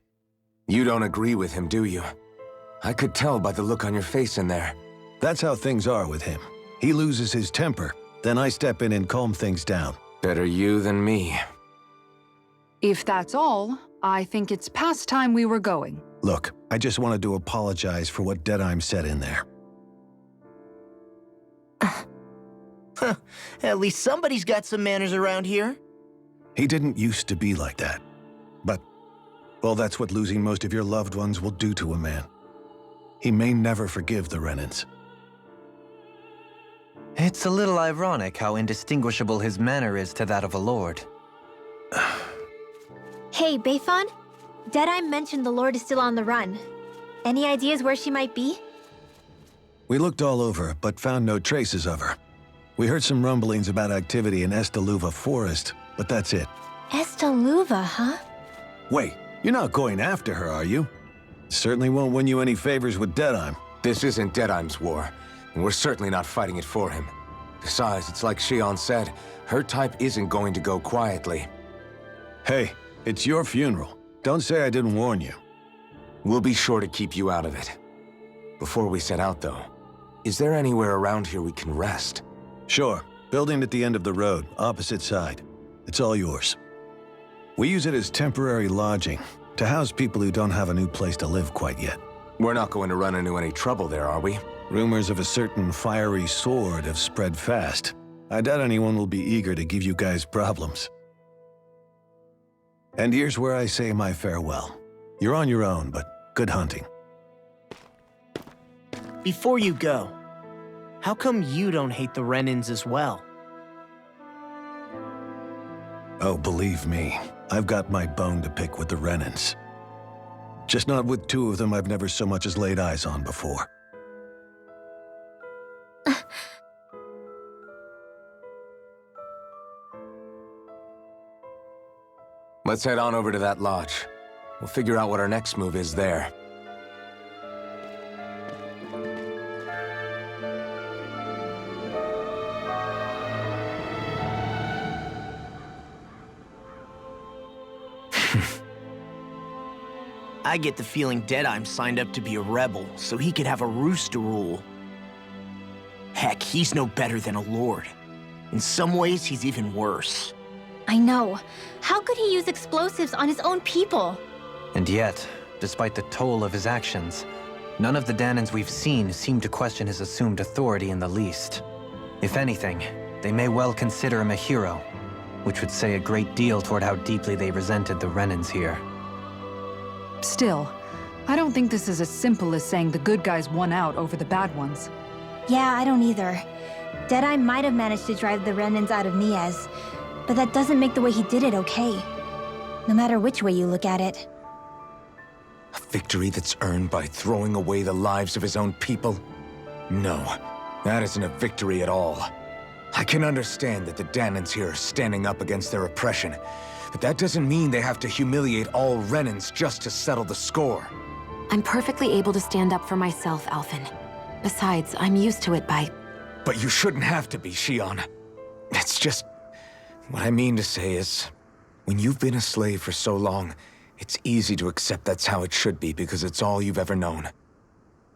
You don't agree with him, do you? I could tell by the look on your face in there. That's how things are with him. He loses his temper, then I step in and calm things down. Better you than me. If that's all, I think it's past time we were going. Look, I just wanted to apologize for what Deadeye said in there. At least somebody's got some manners around here. He didn't used to be like that. But, well, that's what losing most of your loved ones will do to a man. He may never forgive the Renans. It's a little ironic how indistinguishable his manner is to that of a lord. Hey, Bayfon? Deadeye mentioned the Lord is still on the run. Any ideas where she might be? We looked all over, but found no traces of her. We heard some rumblings about activity in Estaluva Forest, but that's it. Estaluva, huh? Wait, you're not going after her, are you? Certainly won't win you any favors with Deadheim. This isn't Deadheim's war, and we're certainly not fighting it for him. Besides, it's like Shion said, her type isn't going to go quietly. Hey, it's your funeral. Don't say I didn't warn you. We'll be sure to keep you out of it. Before we set out, though, is there anywhere around here we can rest? Sure. Building at the end of the road, opposite side. It's all yours. We use it as temporary lodging, to house people who don't have a new place to live quite yet. We're not going to run into any trouble there, are we? Rumors of a certain fiery sword have spread fast. I doubt anyone will be eager to give you guys problems. And here's where I say my farewell. You're on your own, but good hunting. Before you go, how come you don't hate the Renins as well? Oh, believe me, I've got my bone to pick with the Renins. Just not with two of them I've never so much as laid eyes on before. Let's head on over to that lodge. We'll figure out what our next move is there. I get the feeling Deadheim signed up to be a rebel so he could have a roost to rule. Heck, he's no better than a lord. In some ways, he's even worse. I know. How could he use explosives on his own people? And yet, despite the toll of his actions, none of the Danins we've seen seem to question his assumed authority in the least. If anything, they may well consider him a hero, which would say a great deal toward how deeply they resented the Renins here. Still, I don't think this is as simple as saying the good guys won out over the bad ones. Yeah, I don't either. Deadeye might have managed to drive the Renins out of Niez, but that doesn't make the way he did it okay. No matter which way you look at it. A victory that's earned by throwing away the lives of his own people? No, that isn't a victory at all. I can understand that the Danins here are standing up against their oppression, but that doesn't mean they have to humiliate all Renins just to settle the score. I'm perfectly able to stand up for myself, Alphen. Besides, I'm used to it by... But you shouldn't have to be, Shion. It's just... What I mean to say is, when you've been a slave for so long, it's easy to accept that's how it should be because it's all you've ever known.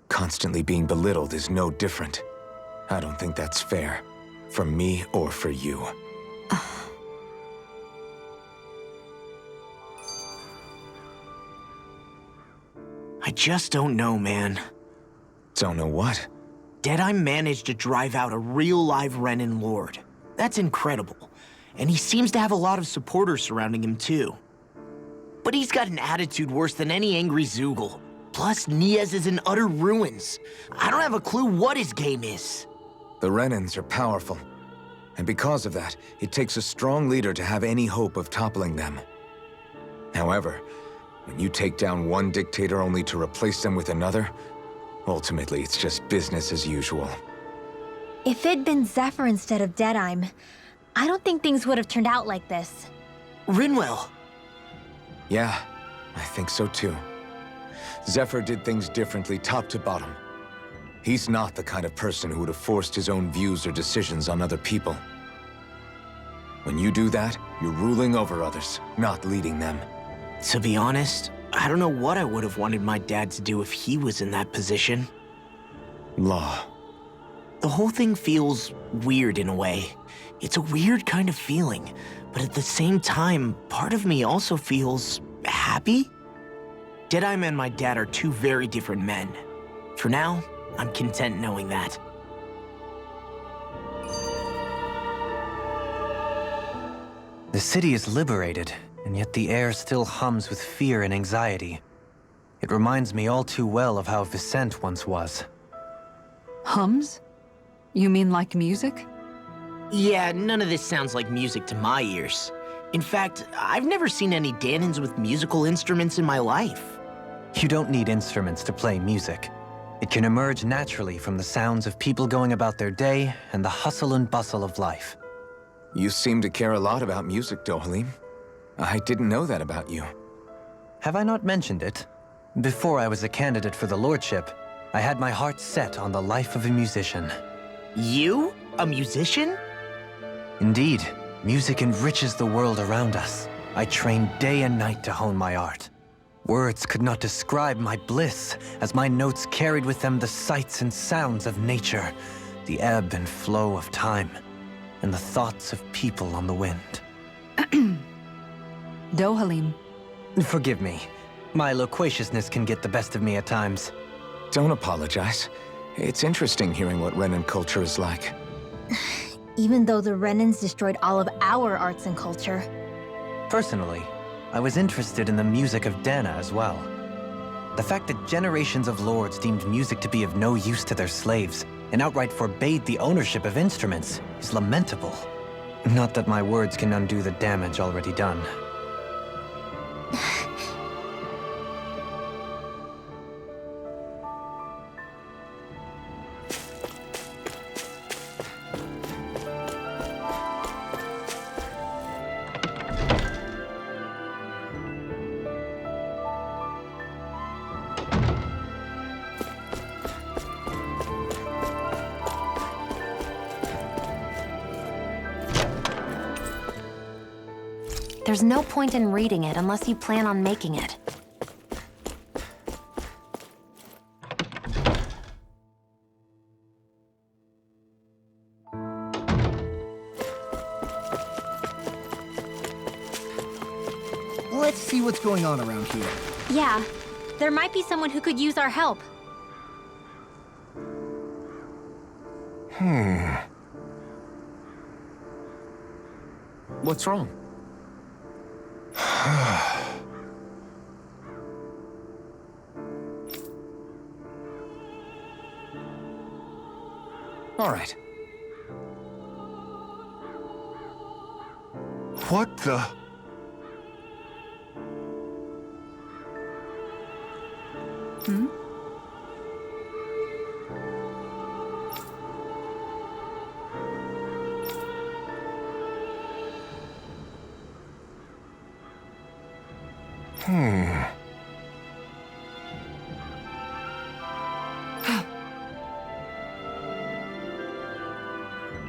Constantly being belittled is no different. I don't think that's fair. For me or for you. I just don't know, man. Don't know what? Deadeye managed to drive out a real live Renin lord. That's incredible. And he seems to have a lot of supporters surrounding him too. But he's got an attitude worse than any angry Zoogle. Plus, Niez is in utter ruins. I don't have a clue what his game is. The Renins are powerful. And because of that, it takes a strong leader to have any hope of toppling them. However, when you take down one dictator only to replace them with another, ultimately it's just business as usual. If it'd been Zephyr instead of Deadeye, I don't think things would have turned out like this. Rinwell! Yeah, I think so too. Zephyr did things differently top to bottom. He's not the kind of person who would have forced his own views or decisions on other people. When you do that, you're ruling over others, not leading them. To be honest, I don't know what I would have wanted my dad to do if he was in that position. Law. The whole thing feels weird in a way. It's a weird kind of feeling, but at the same time, part of me also feels happy? Deadeye and my dad are two very different men. For now, I'm content knowing that. The city is liberated, and yet the air still hums with fear and anxiety. It reminds me all too well of how Vicente once was. Hums? You mean like music? Yeah, none of this sounds like music to my ears. In fact, I've never seen any Danins with musical instruments in my life. You don't need instruments to play music. It can emerge naturally from the sounds of people going about their day and the hustle and bustle of life. You seem to care a lot about music, Dohalim. I didn't know that about you. Have I not mentioned it? Before I was a candidate for the lordship, I had my heart set on the life of a musician. You? A musician? Indeed, music enriches the world around us. I trained day and night to hone my art. Words could not describe my bliss, as my notes carried with them the sights and sounds of nature, the ebb and flow of time, and the thoughts of people on the wind. Dohalim. Forgive me. My loquaciousness can get the best of me at times. Don't apologize. It's interesting hearing what Renan culture is like. Even though the Renans destroyed all of our arts and culture. Personally, I was interested in the music of Dana as well. The fact that generations of lords deemed music to be of no use to their slaves and outright forbade the ownership of instruments is lamentable. Not that my words can undo the damage already done. There's no point in reading it unless you plan on making it. Let's see what's going on around here. Yeah, there might be someone who could use our help. What's wrong? All right. What the?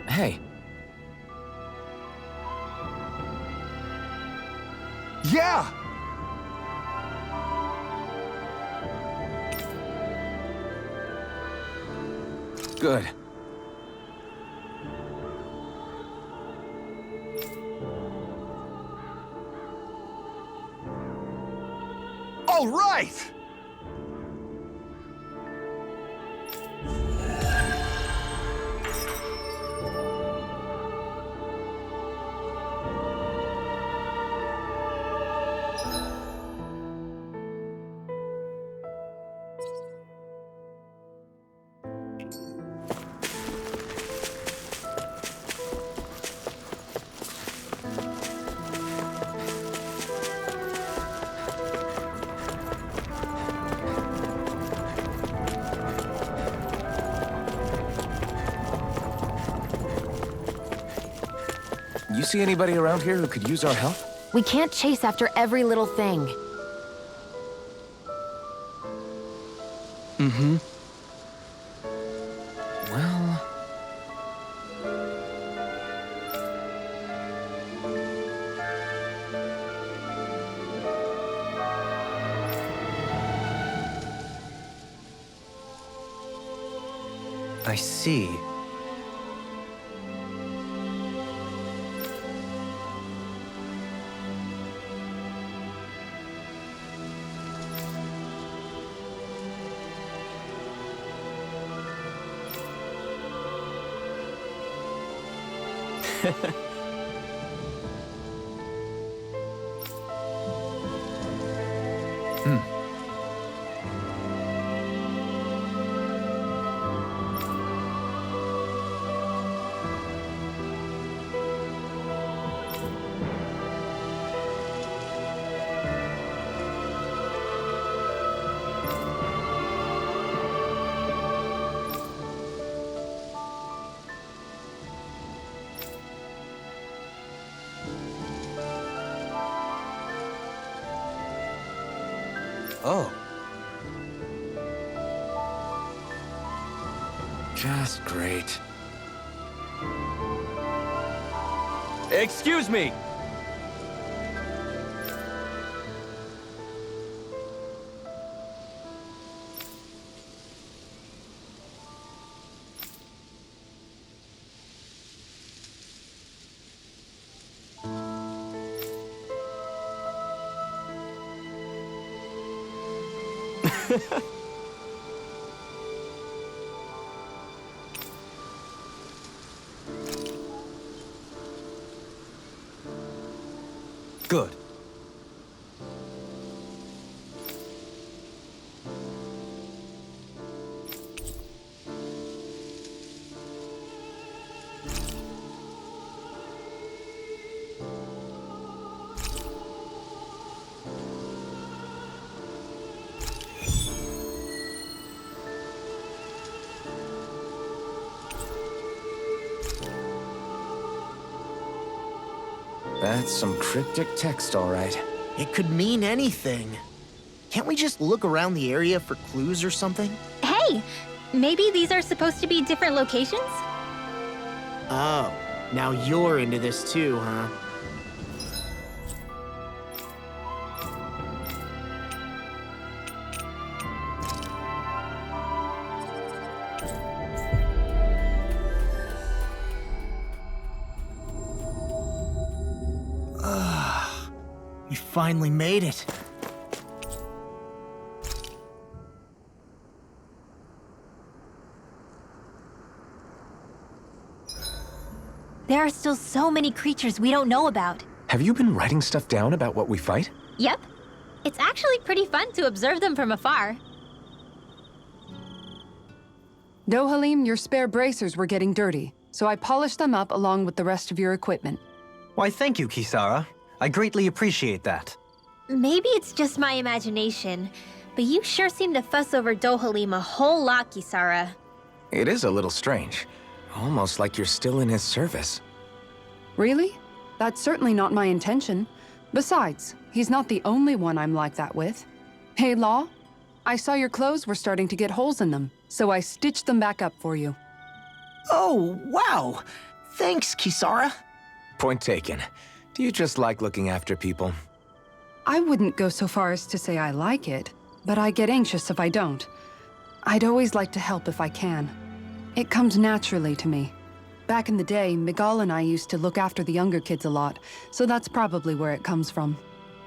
Hey. Yeah! Good. All right! You see anybody around here who could use our help? We can't chase after every little thing. Well... I see. Oh. Just great. Excuse me! Good. That's some cryptic text, all right. It could mean anything. Can't we just look around the area for clues or something? Hey, maybe these are supposed to be different locations? Oh, now you're into this too, huh? We finally made it. There are still so many creatures we don't know about. Have you been writing stuff down about what we fight? Yep. It's actually pretty fun to observe them from afar. Dohalim, your spare bracers were getting dirty, so I polished them up along with the rest of your equipment. Why, thank you, Kisara. I greatly appreciate that. Maybe it's just my imagination, but you sure seem to fuss over Dohalim a whole lot, Kisara. It is a little strange. Almost like you're still in his service. Really? That's certainly not my intention. Besides, he's not the only one I'm like that with. Hey, Law, I saw your clothes were starting to get holes in them, so I stitched them back up for you. Oh, wow. Thanks, Kisara. Point taken. Do you just like looking after people? I wouldn't go so far as to say I like it, but I get anxious if I don't. I'd always like to help if I can. It comes naturally to me. Back in the day, Miguel and I used to look after the younger kids a lot, so that's probably where it comes from.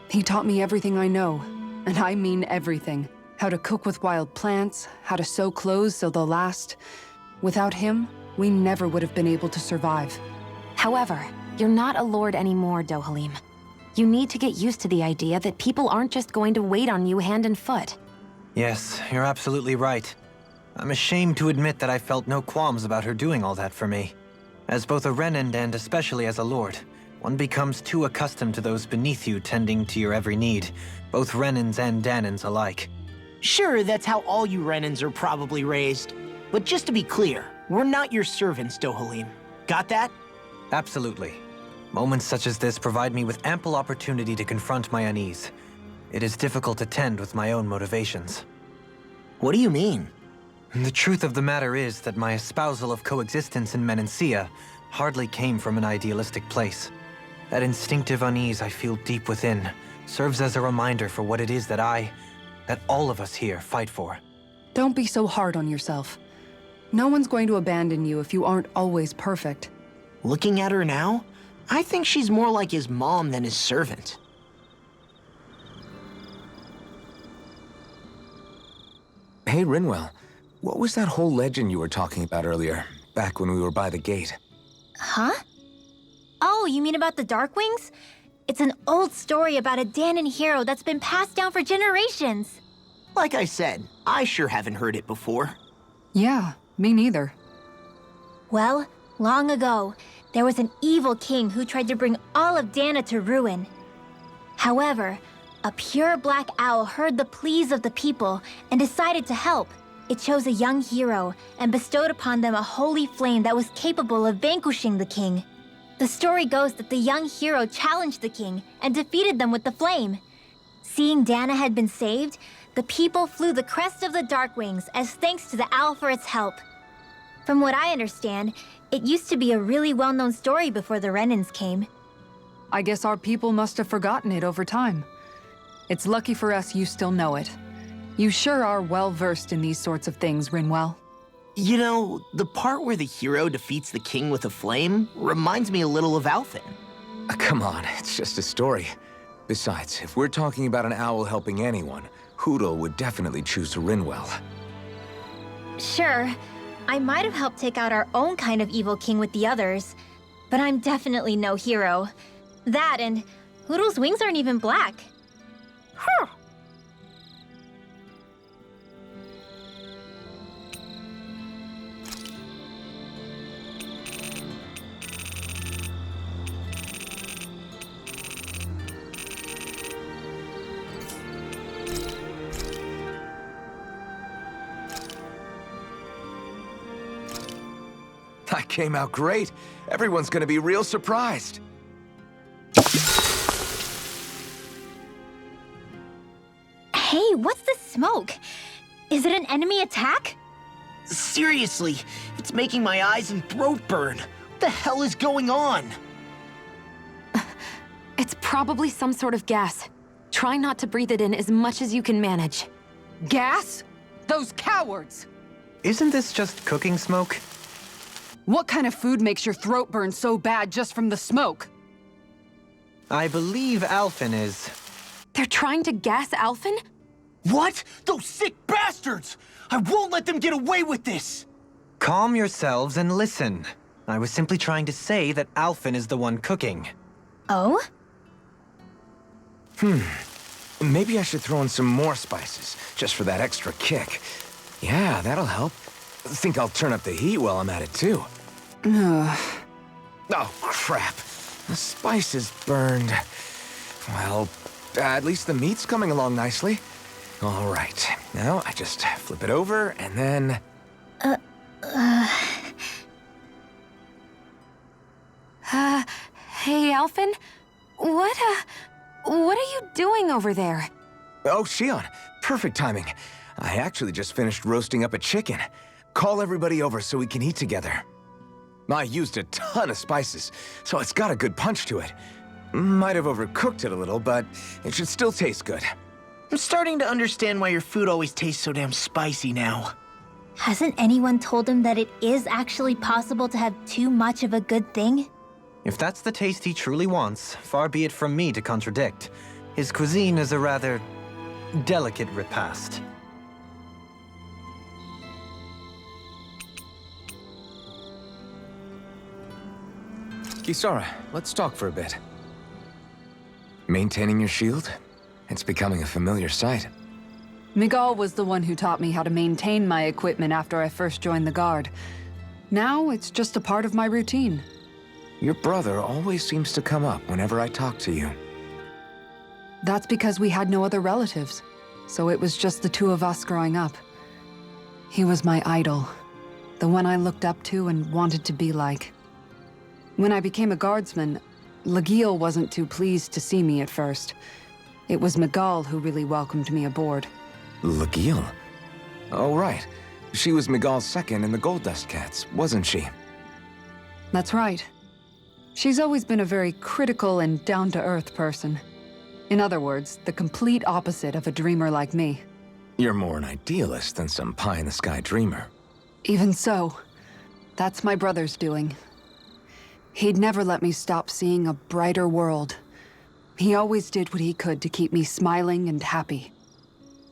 He taught me everything I know, and I mean everything. How to cook with wild plants, how to sew clothes so they'll last. Without him, we never would have been able to survive. However, you're not a lord anymore, Dohalim. You need to get used to the idea that people aren't just going to wait on you hand and foot. Yes, you're absolutely right. I'm ashamed to admit that I felt no qualms about her doing all that for me. As both a Renan and especially as a lord, one becomes too accustomed to those beneath you tending to your every need, both Renans and Danans alike. Sure, that's how all you Renans are probably raised. But just to be clear, we're not your servants, Dohalim. Got that? Absolutely. Moments such as this provide me with ample opportunity to confront my unease. It is difficult to tend with my own motivations. What do you mean? The truth of the matter is that my espousal of coexistence in Menancia hardly came from an idealistic place. That instinctive unease I feel deep within serves as a reminder for what it is that all of us here fight for. Don't be so hard on yourself. No one's going to abandon you if you aren't always perfect. Looking at her now, I think she's more like his mom than his servant. Hey, Rinwell. What was that whole legend you were talking about earlier, back when we were by the gate? Huh? Oh, you mean about the Darkwings? It's an old story about a Danon hero that's been passed down for generations. Like I said, I sure haven't heard it before. Yeah, me neither. Well, long ago, there was an evil king who tried to bring all of Dana to ruin. However, a pure black owl heard the pleas of the people and decided to help. It chose a young hero and bestowed upon them a holy flame that was capable of vanquishing the king. The story goes that the young hero challenged the king and defeated them with the flame. Seeing Dana had been saved, The people flew the crest of the Darkwings as thanks to the owl for its help. From what I understand, it used to be a really well-known story before the Renans came. I guess our people must have forgotten it over time. It's lucky for us you still know it. You sure are well-versed in these sorts of things, Rinwell. You know, the part where the hero defeats the king with a flame reminds me a little of Alphen. Come on, it's just a story. Besides, if we're talking about an owl helping anyone, Hootle would definitely choose Rinwell. Sure, I might have helped take out our own kind of evil king with the others, but I'm definitely no hero. That and Hootle's wings aren't even black. Huh. I came out great. Everyone's gonna be real surprised. Hey, what's the smoke? Is it an enemy attack? Seriously, it's making my eyes and throat burn. What the hell is going on? It's probably some sort of gas. Try not to breathe it in as much as you can manage. Gas? Those cowards! Isn't this just cooking smoke? What kind of food makes your throat burn so bad just from the smoke? I believe Alphen is... They're trying to gas Alphen? What? Those sick bastards! I won't let them get away with this! Calm yourselves and listen. I was simply trying to say that Alphen is the one cooking. Oh? Maybe I should throw in some more spices, just for that extra kick. Yeah, that'll help. Think I'll turn up the heat while I'm at it, too. Oh, crap. The spice is burned. Well, at least the meat's coming along nicely. All right. Now, I just flip it over, and then... Hey, Alphen? What are you doing over there? Oh, Shion. Perfect timing. I actually just finished roasting up a chicken. Call everybody over so we can eat together. I used a ton of spices, so it's got a good punch to it. Might have overcooked it a little, but it should still taste good. I'm starting to understand why your food always tastes so damn spicy now. Hasn't anyone told him that it is actually possible to have too much of a good thing? If that's the taste he truly wants, far be it from me to contradict. His cuisine is a rather delicate repast. Kisara, let's talk for a bit. Maintaining your shield? It's becoming a familiar sight. Miguel was the one who taught me how to maintain my equipment after I first joined the Guard. Now, it's just a part of my routine. Your brother always seems to come up whenever I talk to you. That's because we had no other relatives, so it was just the two of us growing up. He was my idol, the one I looked up to and wanted to be like. When I became a guardsman, Lagiel wasn't too pleased to see me at first. It was Miguel who really welcomed me aboard. Lagiel? Oh, right. She was Miguel's second in the Gold Dust Cats, wasn't she? That's right. She's always been a very critical and down-to-earth person. In other words, the complete opposite of a dreamer like me. You're more an idealist than some pie-in-the-sky dreamer. Even so, that's my brother's doing. He'd never let me stop seeing a brighter world. He always did what he could to keep me smiling and happy.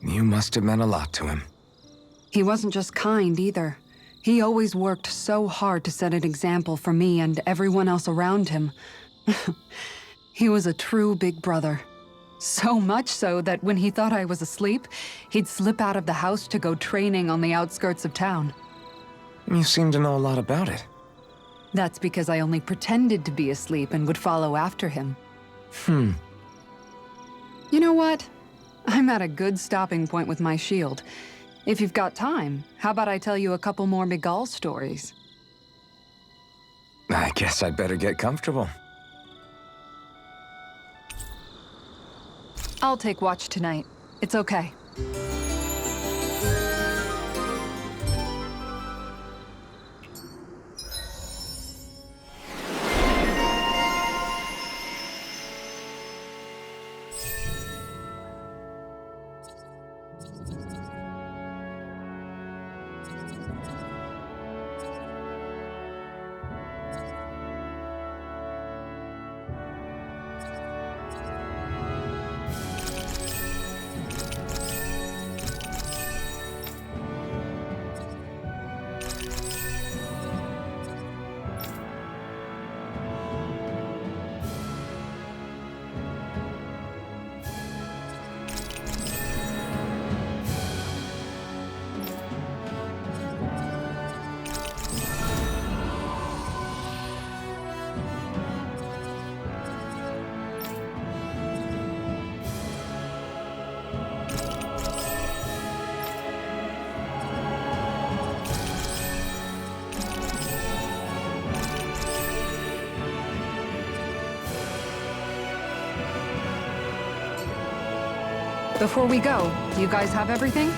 You must have meant a lot to him. He wasn't just kind, either. He always worked so hard to set an example for me and everyone else around him. He was a true big brother. So much so that when he thought I was asleep, he'd slip out of the house to go training on the outskirts of town. You seem to know a lot about it. That's because I only pretended to be asleep and would follow after him. You know what? I'm at a good stopping point with my shield. If you've got time, how about I tell you a couple more Miguel stories? I guess I'd better get comfortable. I'll take watch tonight. It's okay. Before we go, do you guys have everything?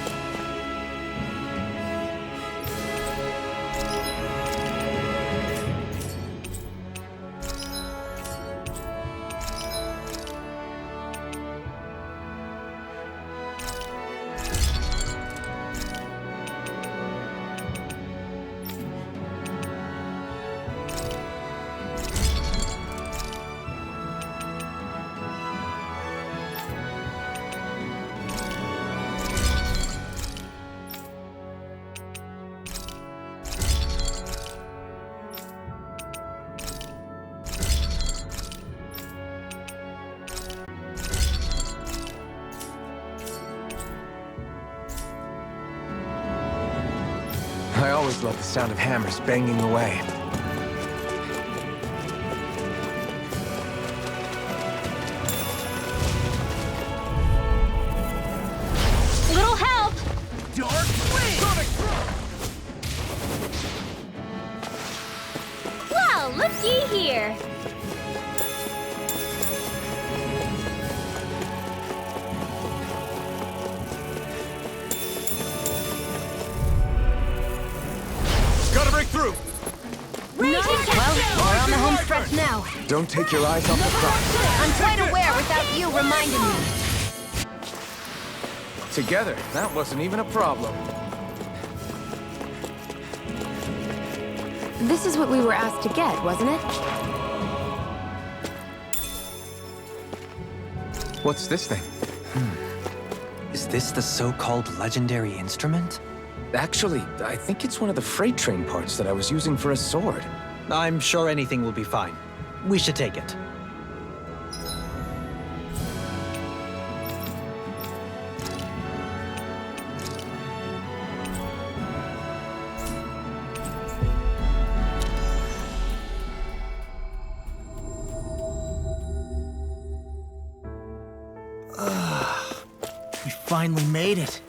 I always love the sound of hammers banging away. Little help! Dark Wing! Well, looky here. Gotta break through! Well, we're on the home stretch now. Don't take your eyes off the front. I'm quite aware without you reminding me. Together, that wasn't even a problem. This is what we were asked to get, wasn't it? What's this thing? Is this the so-called legendary instrument? Actually, I think it's one of the freight train parts that I was using for a sword. I'm sure anything will be fine. We should take it. We finally made it.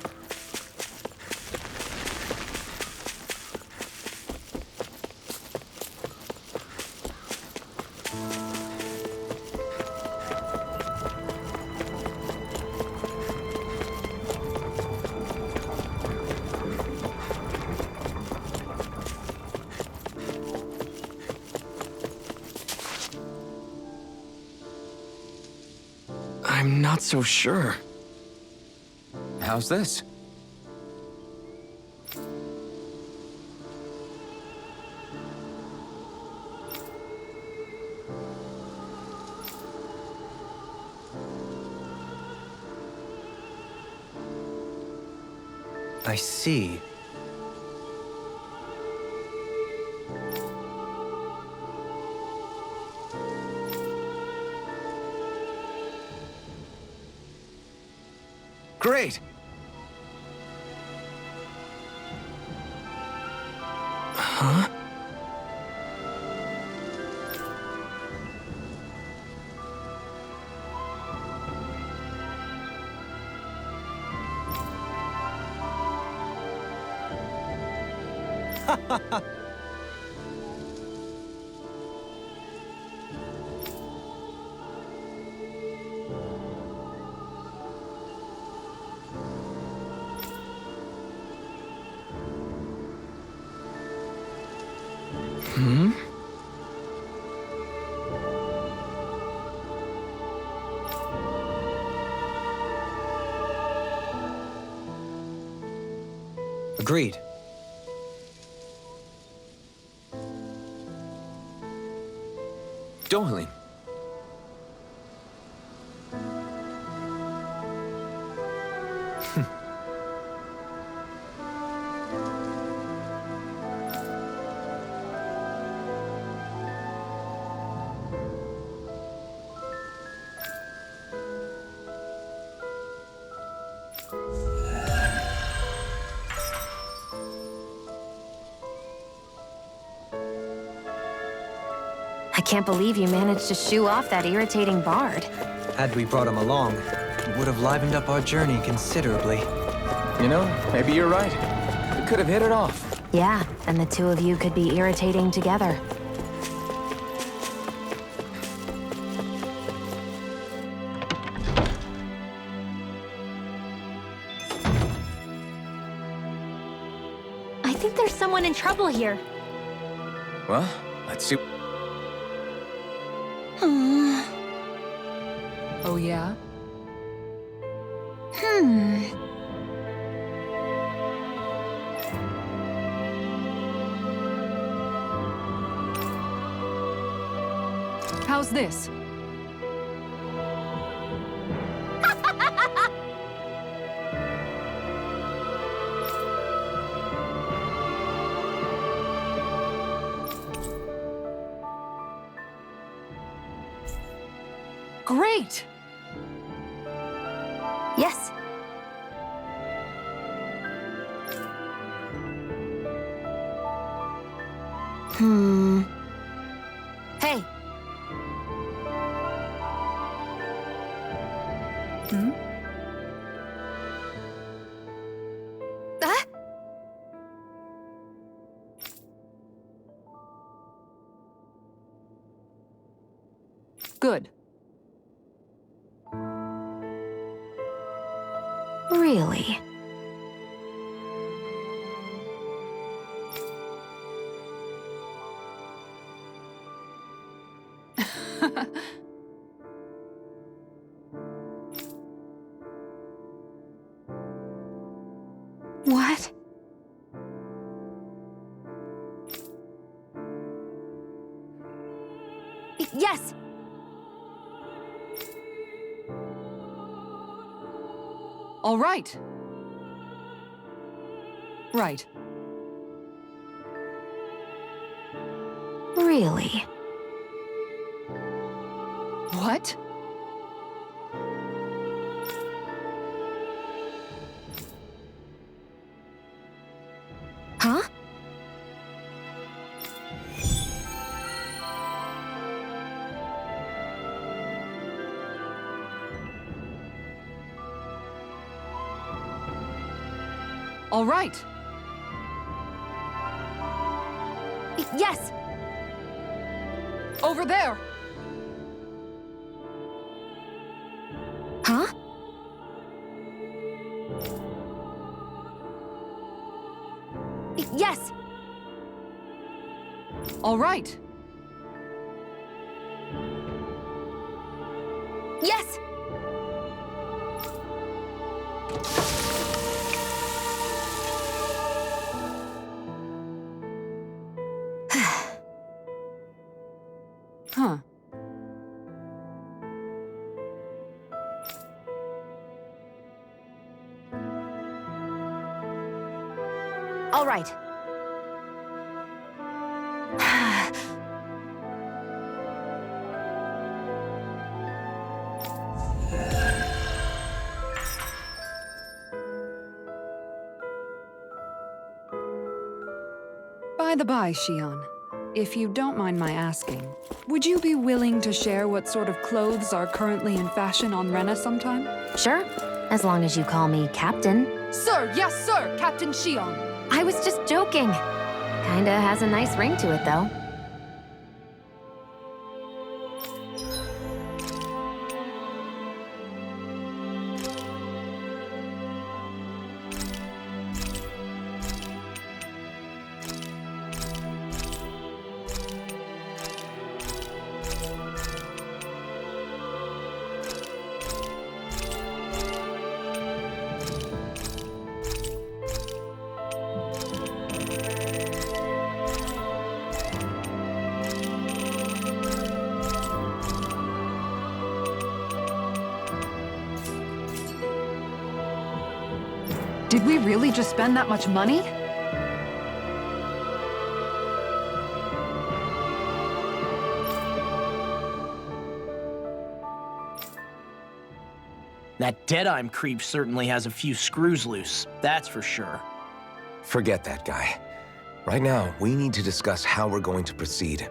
I'm not so sure. How's this? I see. Great! Huh? Hmm? Agreed. Darling. I can't believe you managed to shoo off that irritating bard. Had we brought him along, it would have livened up our journey considerably. You know, maybe you're right. We could have hit it off. Yeah, and the two of you could be irritating together. someone in trouble here. Well, let's see. Oh, yeah? How's this? Great! Yes. Hey, Good. really? What? Yes! All right. Right. Really? What? Huh? All right. Yes! Over there. Huh? Yes! All right. Yes! Huh. All right. By the by, Shion, if you don't mind my asking, would you be willing to share what sort of clothes are currently in fashion on Rena sometime? Sure, as long as you call me Captain. Sir, yes, sir, Captain Shion. I was just joking. Kinda has a nice ring to it, though. Did we really just spend that much money? That Deadeye creep certainly has a few screws loose, that's for sure. Forget that guy. Right now, we need to discuss how we're going to proceed.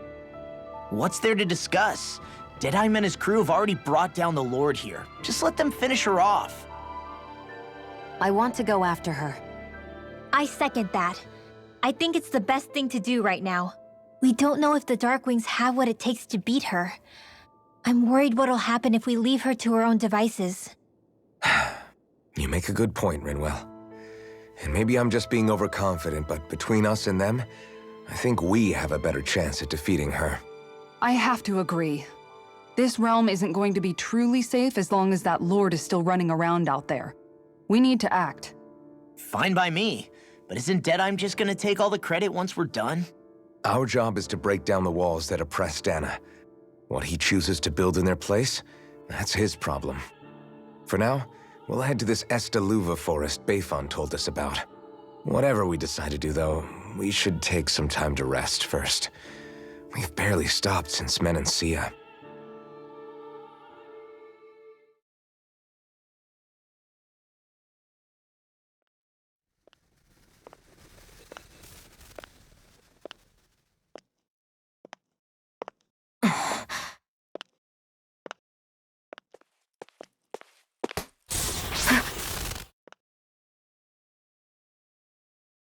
What's there to discuss? Deadeye and his crew have already brought down the Lord here. Just let them finish her off. I want to go after her. I second that. I think it's the best thing to do right now. We don't know if the Darkwings have what it takes to beat her. I'm worried what'll happen if we leave her to her own devices. You make a good point, Rinwell. And maybe I'm just being overconfident, but between us and them, I think we have a better chance at defeating her. I have to agree. This realm isn't going to be truly safe as long as that Lord is still running around out there. We need to act. Fine by me. But isn't Deadeye just gonna take all the credit once we're done? Our job is to break down the walls that oppress Dana. What he chooses to build in their place, that's his problem. For now, we'll head to this Estaluva forest Bayfon told us about. Whatever we decide to do, though, we should take some time to rest first. We've barely stopped since Menancia.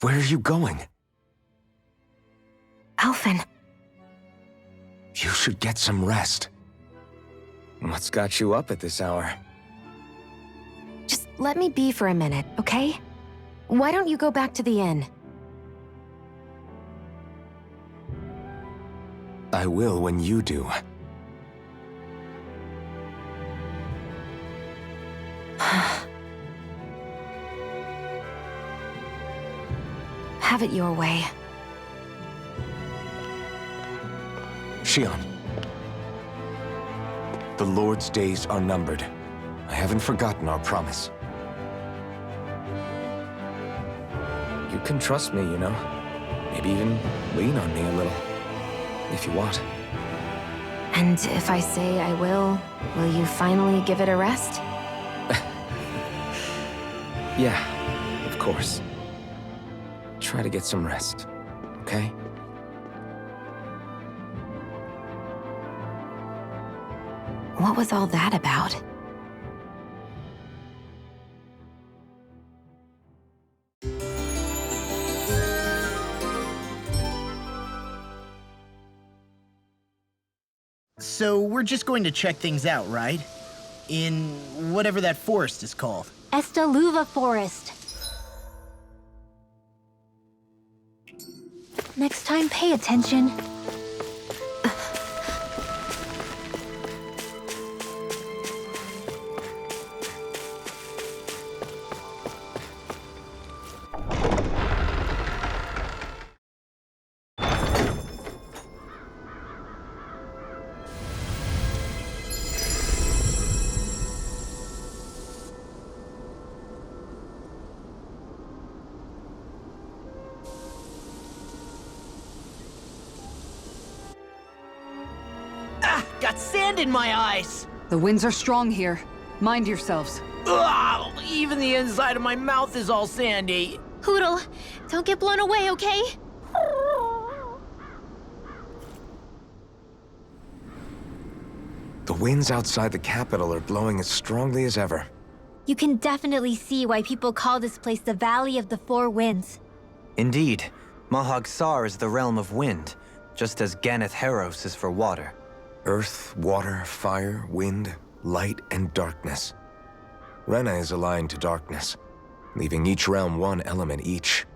Where are you going? Alphen. You should get some rest. What's got you up at this hour? Just let me be for a minute, okay? Why don't you go back to the inn? I will when you do. Have it your way. Shion. The Lord's days are numbered. I haven't forgotten our promise. You can trust me, you know. Maybe even lean on me a little. If you want. And if I say I will you finally give it a rest? Yeah, of course. Try to get some rest, okay? What was all that about? So we're just going to check things out, right? In whatever that forest is called. Estaluva Forest. Next time, pay attention. Got sand in my eyes! The winds are strong here. Mind yourselves. Ugh, even the inside of my mouth is all sandy. Hootle, don't get blown away, okay? The winds outside the capital are blowing as strongly as ever. You can definitely see why people call this place the Valley of the Four Winds. Indeed. Mahag Sar is the realm of wind, just as Ganeth Heros is for water. Earth, water, fire, wind, light, and darkness. Rena is aligned to darkness, leaving each realm one element each.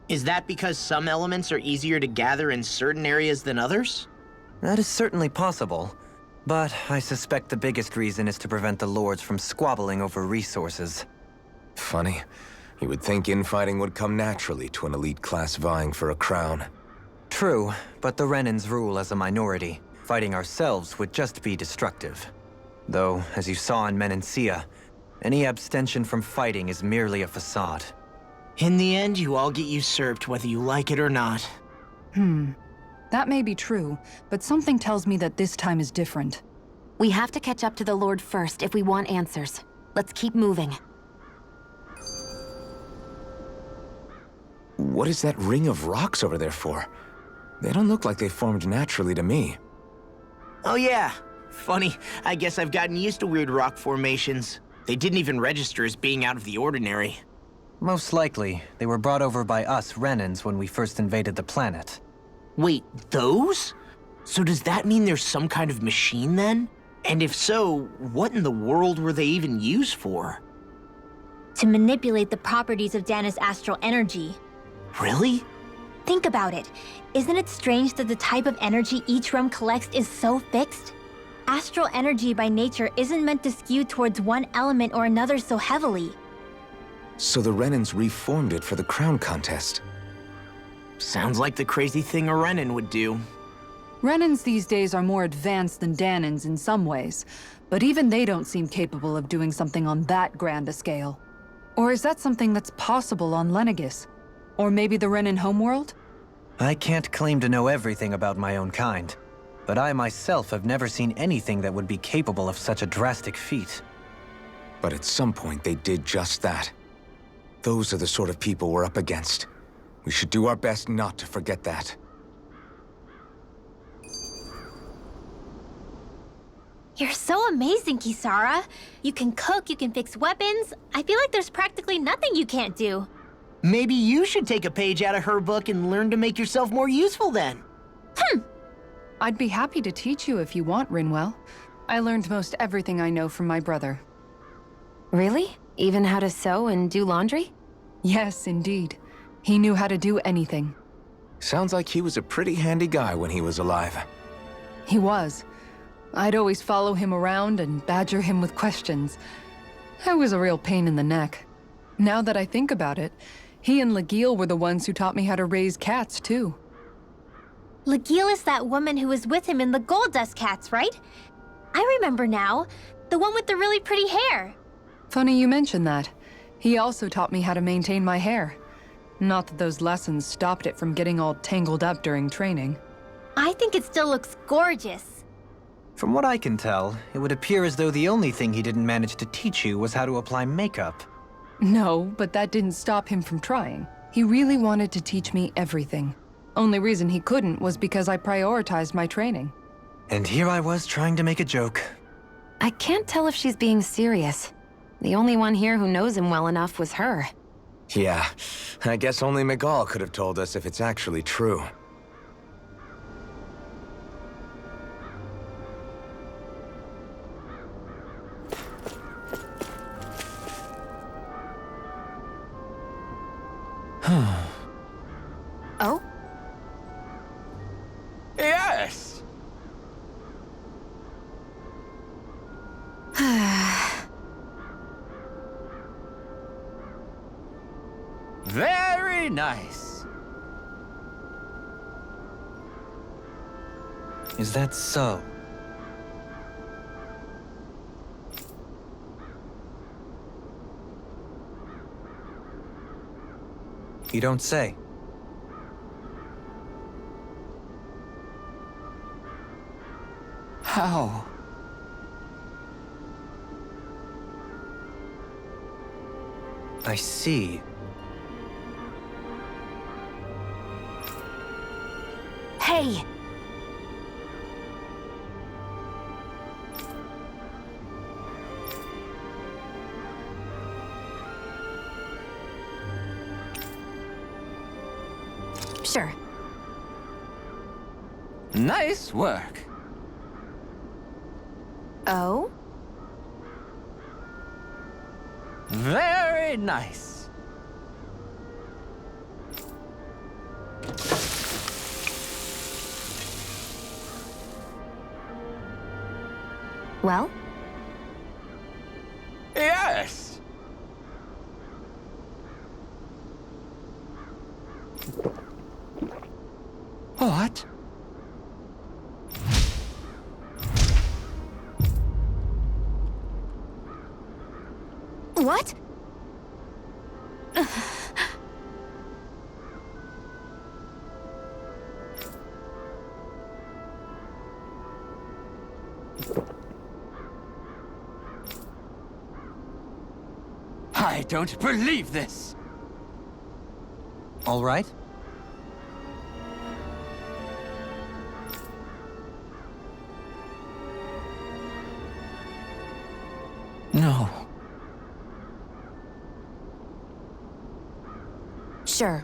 Is that because some elements are easier to gather in certain areas than others? That is certainly possible, but I suspect the biggest reason is to prevent the lords from squabbling over resources. Funny. You would think infighting would come naturally to an elite class vying for a crown. True, but the Renans rule as a minority. Fighting ourselves would just be destructive. Though, as you saw in Menancia, any abstention from fighting is merely a facade. In the end, you all get usurped whether you like it or not. That may be true, but something tells me that this time is different. We have to catch up to the Lord first if we want answers. Let's keep moving. What is that ring of rocks over there for? They don't look like they formed naturally to me. Oh yeah. Funny, I guess I've gotten used to weird rock formations. They didn't even register as being out of the ordinary. Most likely, they were brought over by us Renans when we first invaded the planet. Wait, those? So does that mean there's some kind of machine then? And if so, what in the world were they even used for? to manipulate the properties of Dana's astral energy. Really? Think about it. Isn't it strange that the type of energy each realm collects is so fixed? Astral energy by nature isn't meant to skew towards one element or another so heavily. So the Renans reformed it for the crown contest. Sounds like the crazy thing a Renan would do. Renans these days are more advanced than Danans in some ways, but even they don't seem capable of doing something on that grand a scale. Or is that something that's possible on Lenegis? Or maybe the Renan homeworld? I can't claim to know everything about my own kind, but I myself have never seen anything that would be capable of such a drastic feat. But at some point, they did just that. Those are the sort of people we're up against. We should do our best not to forget that. You're so amazing, Kisara. You can cook, you can fix weapons. I feel like there's practically nothing you can't do. Maybe you should take a page out of her book and learn to make yourself more useful then. I'd be happy to teach you if you want, Rinwell. I learned most everything I know from my brother. Really? Even how to sew and do laundry? Yes, indeed. He knew how to do anything. Sounds like he was a pretty handy guy when he was alive. He was. I'd always follow him around and badger him with questions. I was a real pain in the neck. Now that I think about it, he and Legil were the ones who taught me how to raise cats, too. Legil is that woman who was with him in the Gold Dust Cats, right? I remember now. The one with the really pretty hair. Funny you mention that. He also taught me how to maintain my hair. Not that those lessons stopped it from getting all tangled up during training. I think it still looks gorgeous. From what I can tell, it would appear as though the only thing he didn't manage to teach you was how to apply makeup. No, but that didn't stop him from trying. He really wanted to teach me everything. Only reason he couldn't was because I prioritized my training. And here I was trying to make a joke. I can't tell if she's being serious. The only one here who knows him well enough was her. Yeah, I guess only Miguel could have told us if it's actually true. Oh? Yes! Very nice. Is that so? You don't say. How? I see. Hey! Sure. Nice work. Oh? Very nice. Well? Yes. What? What? I don't believe this. All right. No. Sure.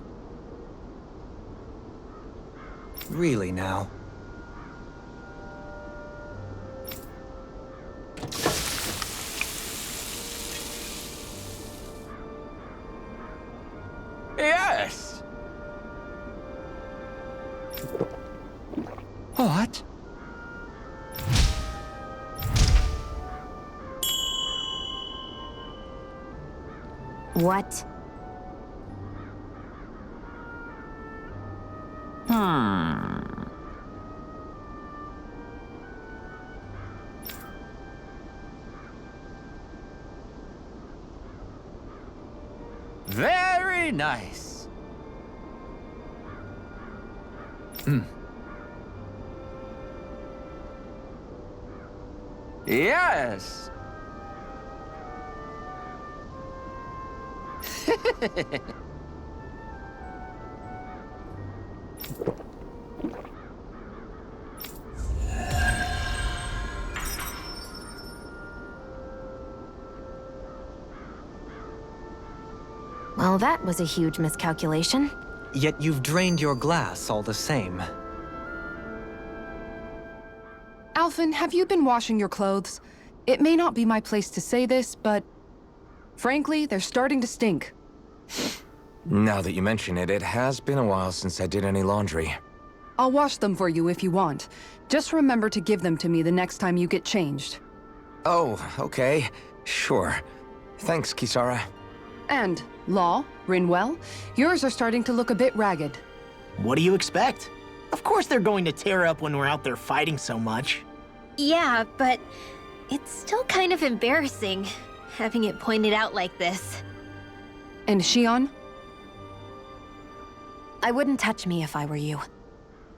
Really now. What? What? Very nice. Yes. Well, that was a huge miscalculation. Yet you've drained your glass all the same. Alphen, have you been washing your clothes? It may not be my place to say this, but frankly, they're starting to stink. Now that you mention it, it has been a while since I did any laundry. I'll wash them for you if you want. Just remember to give them to me the next time you get changed. Oh, okay. Sure. Thanks, Kisara. And, Law, Rinwell, yours are starting to look a bit ragged. What do you expect? Of course they're going to tear up when we're out there fighting so much. Yeah, but it's still kind of embarrassing, having it pointed out like this. And Shion? I wouldn't touch me if I were you.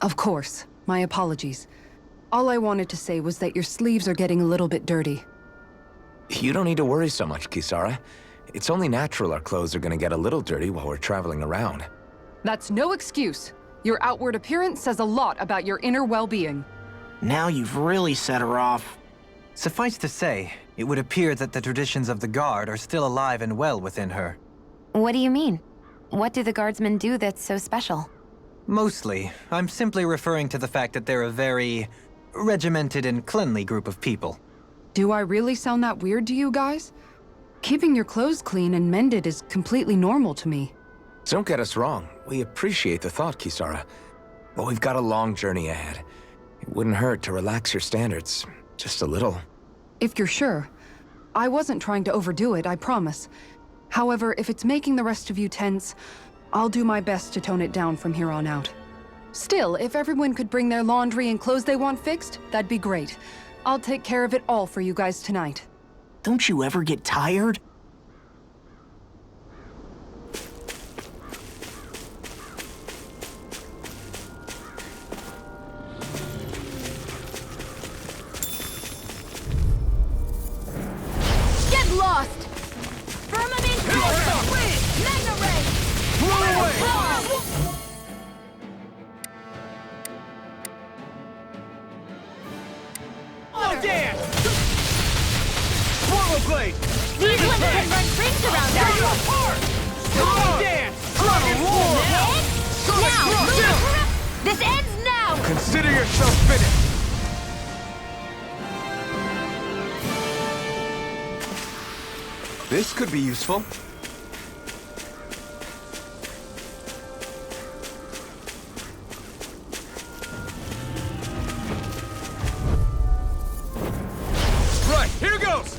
Of course. My apologies. All I wanted to say was that your sleeves are getting a little bit dirty. You don't need to worry so much, Kisara. It's only natural our clothes are gonna get a little dirty while we're traveling around. That's no excuse. Your outward appearance says a lot about your inner well-being. Now you've really set her off. Suffice to say, it would appear that the traditions of the Guard are still alive and well within her. What do you mean? What do the guardsmen do that's so special? Mostly, I'm simply referring to the fact that they're a very regimented and cleanly group of people. Do I really sound that weird to you guys? Keeping your clothes clean and mended is completely normal to me. Don't get us wrong. We appreciate the thought, Kisara. But we've got a long journey ahead. It wouldn't hurt to relax your standards. Just a little. If you're sure. I wasn't trying to overdo it, I promise. However, if it's making the rest of you tense, I'll do my best to tone it down from here on out. Still, if everyone could bring their laundry and clothes they want fixed, that'd be great. I'll take care of it all for you guys tonight. Don't you ever get tired? Get lost! Firmament Magna Ray! Blow away! Oh, damn! Swallow blade! These limbs can run rings around Tear you us! apart! Swallow dance! Now! Move! This ends now! Consider yourself finished. This could be useful. Right, here goes!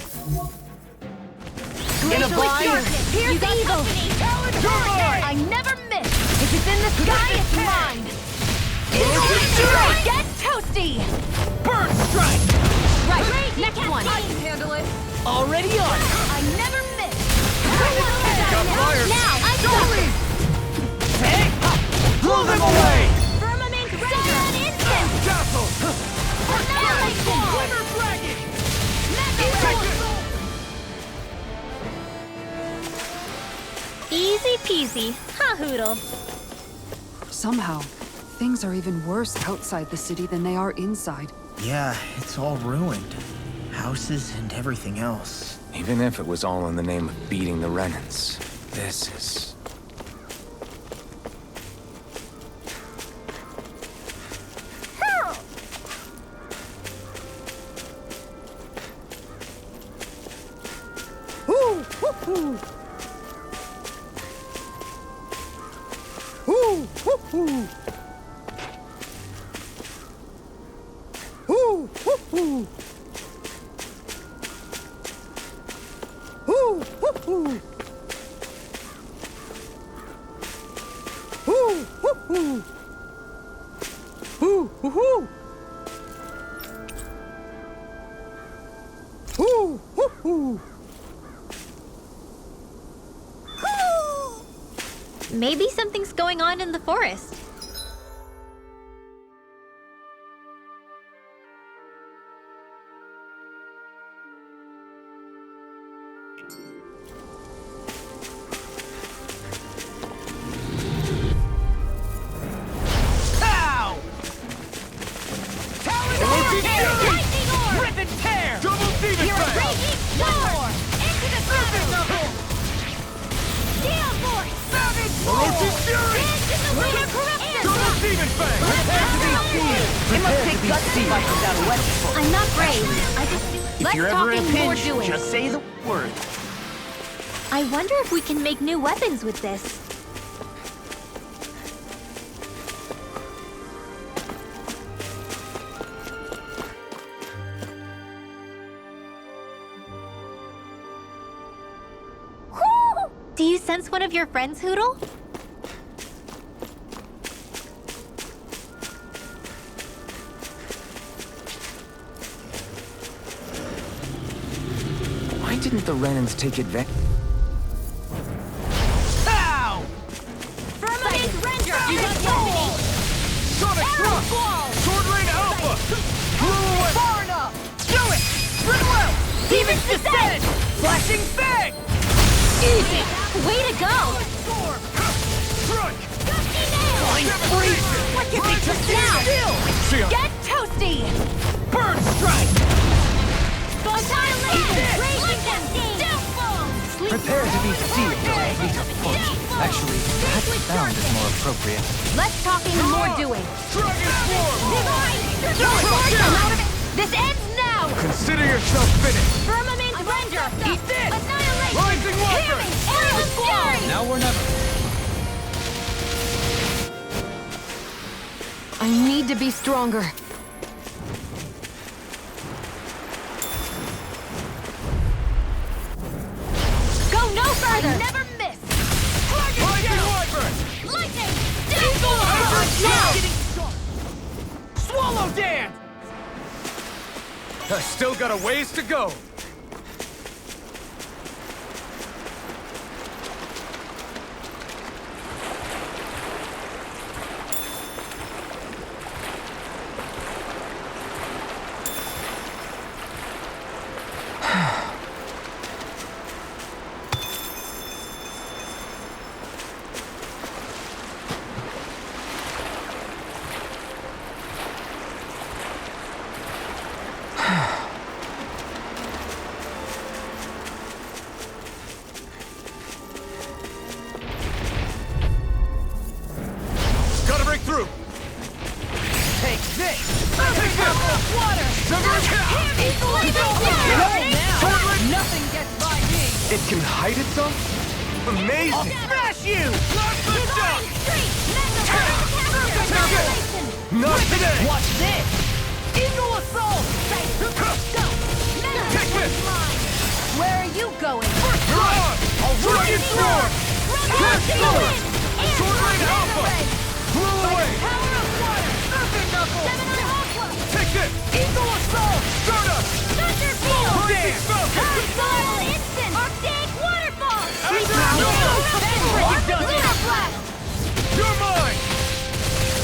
In a blind! Here's evil! I never miss! If it's in the sky, it's mine! Get toasty! Bird strike! Right, next one! I can handle it! Already on! I never miss! Got fire! Now, I'm Don't Hey! Blow them away! Firmament Silent Instant! Castle! Annihilation! Glimmer flagging! Easy peasy, ha Hoodle. Somehow, things are even worse outside the city than they are inside. Yeah, it's all ruined. Houses and everything else. Even if it was all in the name of beating the Renans, this is... Maybe something's going on in the forest. Pow! Lightning orb! Rip and tear! Double demon blast! Raging storm! Into the knuckle! Gale force! Savage Orochi fury! Into the winter corruption! Double demon fang! Prepare to be seen! It must take guts to fight without a weapon. I'm not brave. I just... If you're ever in a talking, more pinch, doing. just say the word. I wonder if we can make new weapons with this. Do you sense one of your friends, Hootle? Why didn't the Renans take advantage? Pow! Firmament Ranger! You got company! Sonic thrust! Sword Rain Alpha! Blew away! Far enough! Do it! Bring well! Demon's Descent! Flashing Fang! Easy! Way to go! Storm! Strike! Gusty Nail! What Give me just now! Get toasty! Burn Strike! Annihilation! Raging Destiny! Downfall! Prepare to be sealed or hate a foot. Actually, that sound is more appropriate. Less talking and more doing. Dragon Swarm! This ends now! Consider yourself finished! Firmament Ranger! Eat this! Annihilation! Rising Wyvern! Endless Fury! Now or never. I need to be stronger. Go no further! Never miss! Rising Wyvern! Lightning! Eagle Now! Swallow Dance! I still got a ways to go. Gotta break through. Take this. Take this. Water! Nothing gets by me! It can hide itself? Amazing! I'll smash you! Divine Street! Not today! Watch this! Eagle Assault! Go! Take this! Where are you going? You're on! I'll run you through! Sword! Sword Rain Alpha! Blew away! Power of water! Earthen Knuckle! Take this! Eagle Assault! Stardust! Thunder Field! Rising Falcon! Soil Instant! Arctic Waterfall! Lunar Blast! You're mine!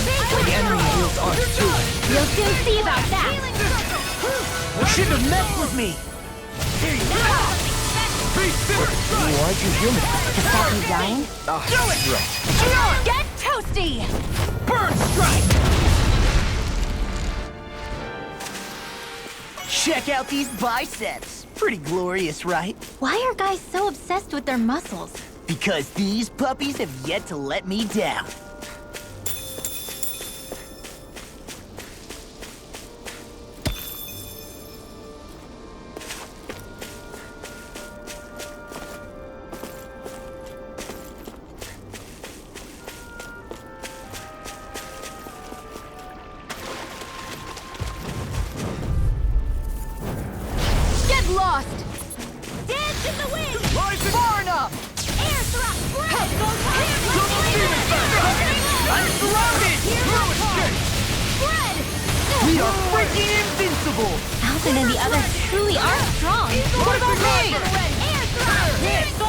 The enemy wields arms too. You'll soon see about that! You shouldn't have messed with me! There you go! Be still! Why'd you heal me? To stop me dying? Do it! Right. Get toasty! Burn Strike! Check out these biceps. Pretty glorious, right? Why are guys so obsessed with their muscles? Because these puppies have yet to let me down. and the others truly are strong. What about me?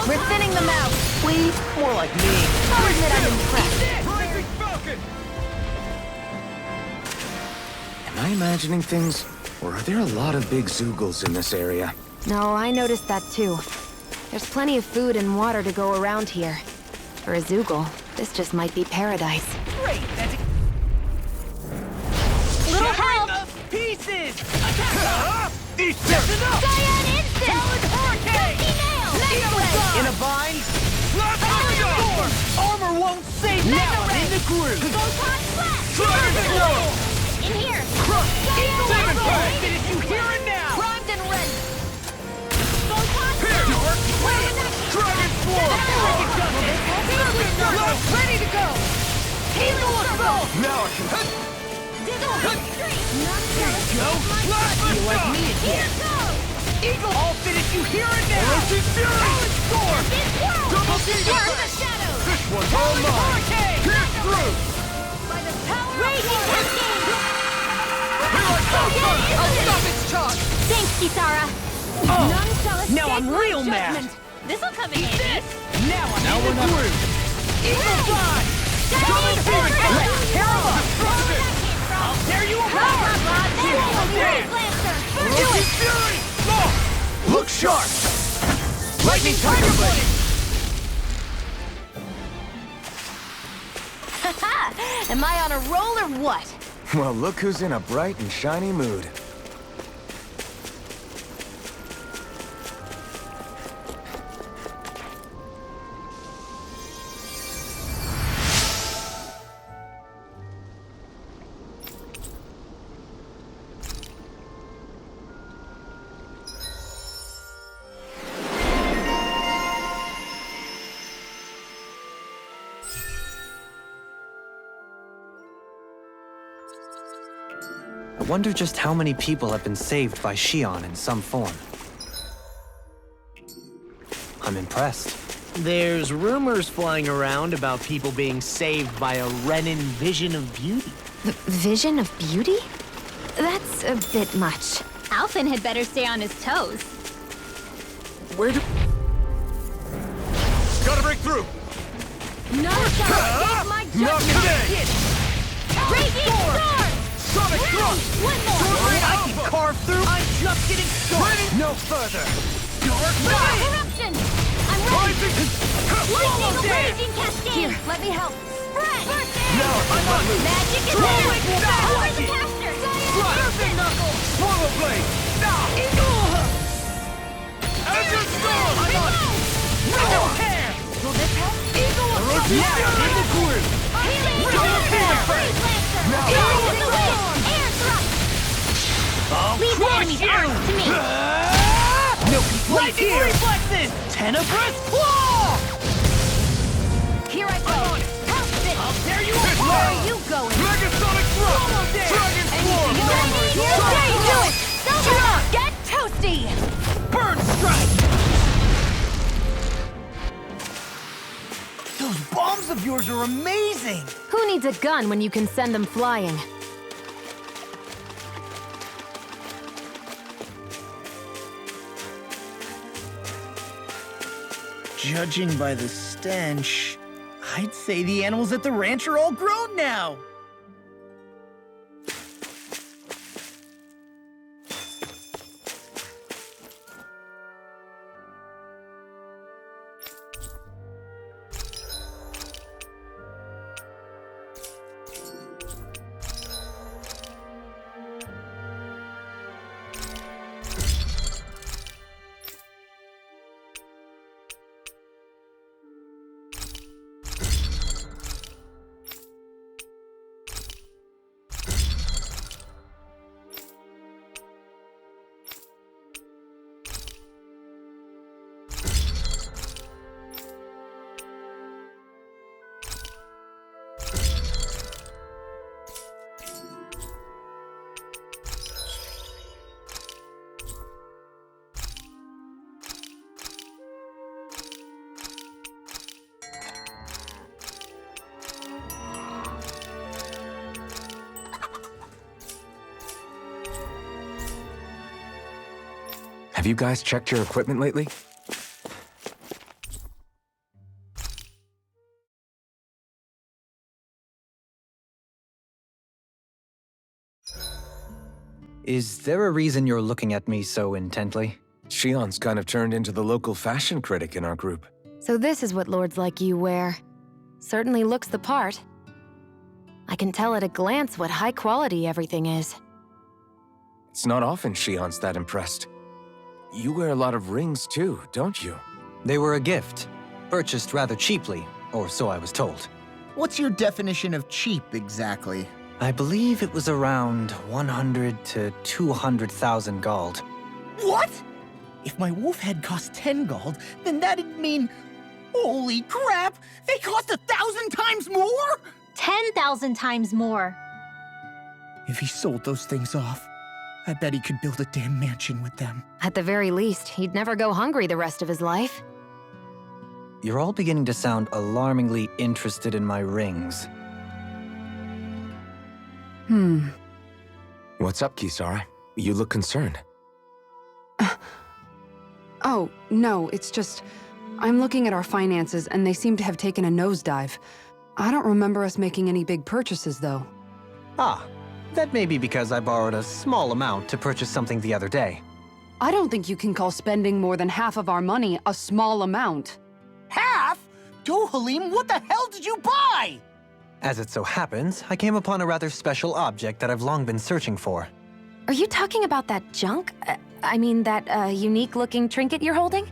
We're thinning them out. We? More like me. I'll admit I'm impressed. Rising Falcon! Am I imagining things? Or are there a lot of big Zoogles in this area? No, I noticed that too. There's plenty of food and water to go around here. For a Zoogle, this just might be paradise. Great! That's Little help! pieces! Attack! That's enough! Cyan Instant! Talon Hurricane! Dusty Nail! Next way! In a bind? Blast Storm! Armor won't save now! I'm in the groove! Photon Flash! Dragon Storm! In here! Demon Blast! Finish you here and now! Primed and ready! Photon Pierce! Flash! Dragon Swarm! Serpent Knuckle! Ready to go! Eagle Assault! Now I can... Go! Blast You like me again? Eagle! I'll finish you here and now! Ocean Fury! Storm! Double Demon Blast! This one's all mine! Pierce through! By the power Raging Hurricane! Here I come! I'll stop its charge! Thanks, Kisara! None shall escape now I'm my real mad. judgment. This'll come in handy. Now I'm in the groove! Eagle Fly! Talon Hurricane! Let's tear 'em up! Destruction! I'll tear you apart! Ocean Fury! Look sharp! Lightning Tiger Blade! Am I on a roll or what? Well, look who's in a bright and shiny mood. I wonder just how many people have been saved by Shion in some form. I'm impressed. There's rumors flying around about people being saved by a Renin vision of beauty. Vision of beauty? That's a bit much. Alphen had better stay on his toes. Where do... Gotta break through! None shall escape my Not judgment. today! Raging Storm! Sonic Thrust! One more! I can carve through? I'm just getting started! No further! Fire eruption! I'm ready! Lightning Swallow Dance! raging cascade! Here, let me help. Spread! Now I'm on loose! Magic is Trolling there! Style! Power the caster! Serpent Knuckle! Swallow Blade! Now! Eagle! Azure Storm! I'm on it! Riddle Hair! Will this help? Eagle Assault! Now in the groove! Healing! Double Demon Freeze Blade! Lancer! Now Arrows Eagle in the wind! Storm! Air thrust! I'll Leave the crush enemy's you! arms to me! No complaints Lightning here! Reflexes! Tenebrous Claw! Here I go! Toast it! I'll tear you Where apart! are you going? Megasonic Thrust! Dragon Swarm! Do it! Silver! Get toasty! Burn Strike! Those bombs of yours are amazing! Who needs a gun when you can send them flying? Judging by the stench, I'd say the animals at the ranch are all grown now. Have you guys checked your equipment lately? Is there a reason you're looking at me so intently? Shion's kind of turned into the local fashion critic in our group. So this is what lords like you wear. Certainly looks the part. I can tell at a glance what high quality everything is. It's not often Shion's that impressed. You wear a lot of rings too, don't you? They were a gift, purchased rather cheaply, or so I was told. What's your definition of cheap, exactly? I believe it was around 100 to 200,000 gold. What? If my wolf head cost 10 gold, then that'd mean... Holy crap! They cost 1,000 times more?! 10,000 times more. If he sold those things off, I bet he could build a damn mansion with them. At the very least, he'd never go hungry the rest of his life. You're all beginning to sound alarmingly interested in my rings. What's up, Kisara? You look concerned. Oh, no, it's just... I'm looking at our finances and they seem to have taken a nosedive. I don't remember us making any big purchases, though. Ah, that may be because I borrowed a small amount to purchase something the other day. I don't think you can call spending more than half of our money a small amount. Half? Dohalim, what the hell did you buy? As it so happens, I came upon a rather special object that I've long been searching for. Are you talking about that junk? I mean, that unique-looking trinket you're holding?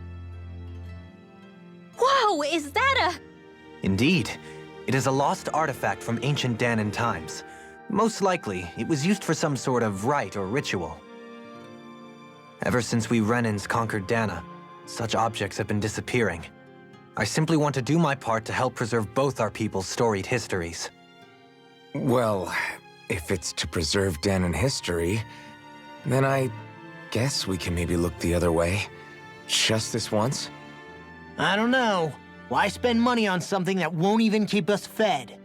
Whoa, is that a... Indeed. It is a lost artifact from ancient Danan times. Most likely, it was used for some sort of rite or ritual. Ever since we Renans conquered Dana, such objects have been disappearing. I simply want to do my part to help preserve both our people's storied histories. Well, if it's to preserve Danan history, then I guess we can maybe look the other way. Just this once? I don't know. Why spend money on something that won't even keep us fed?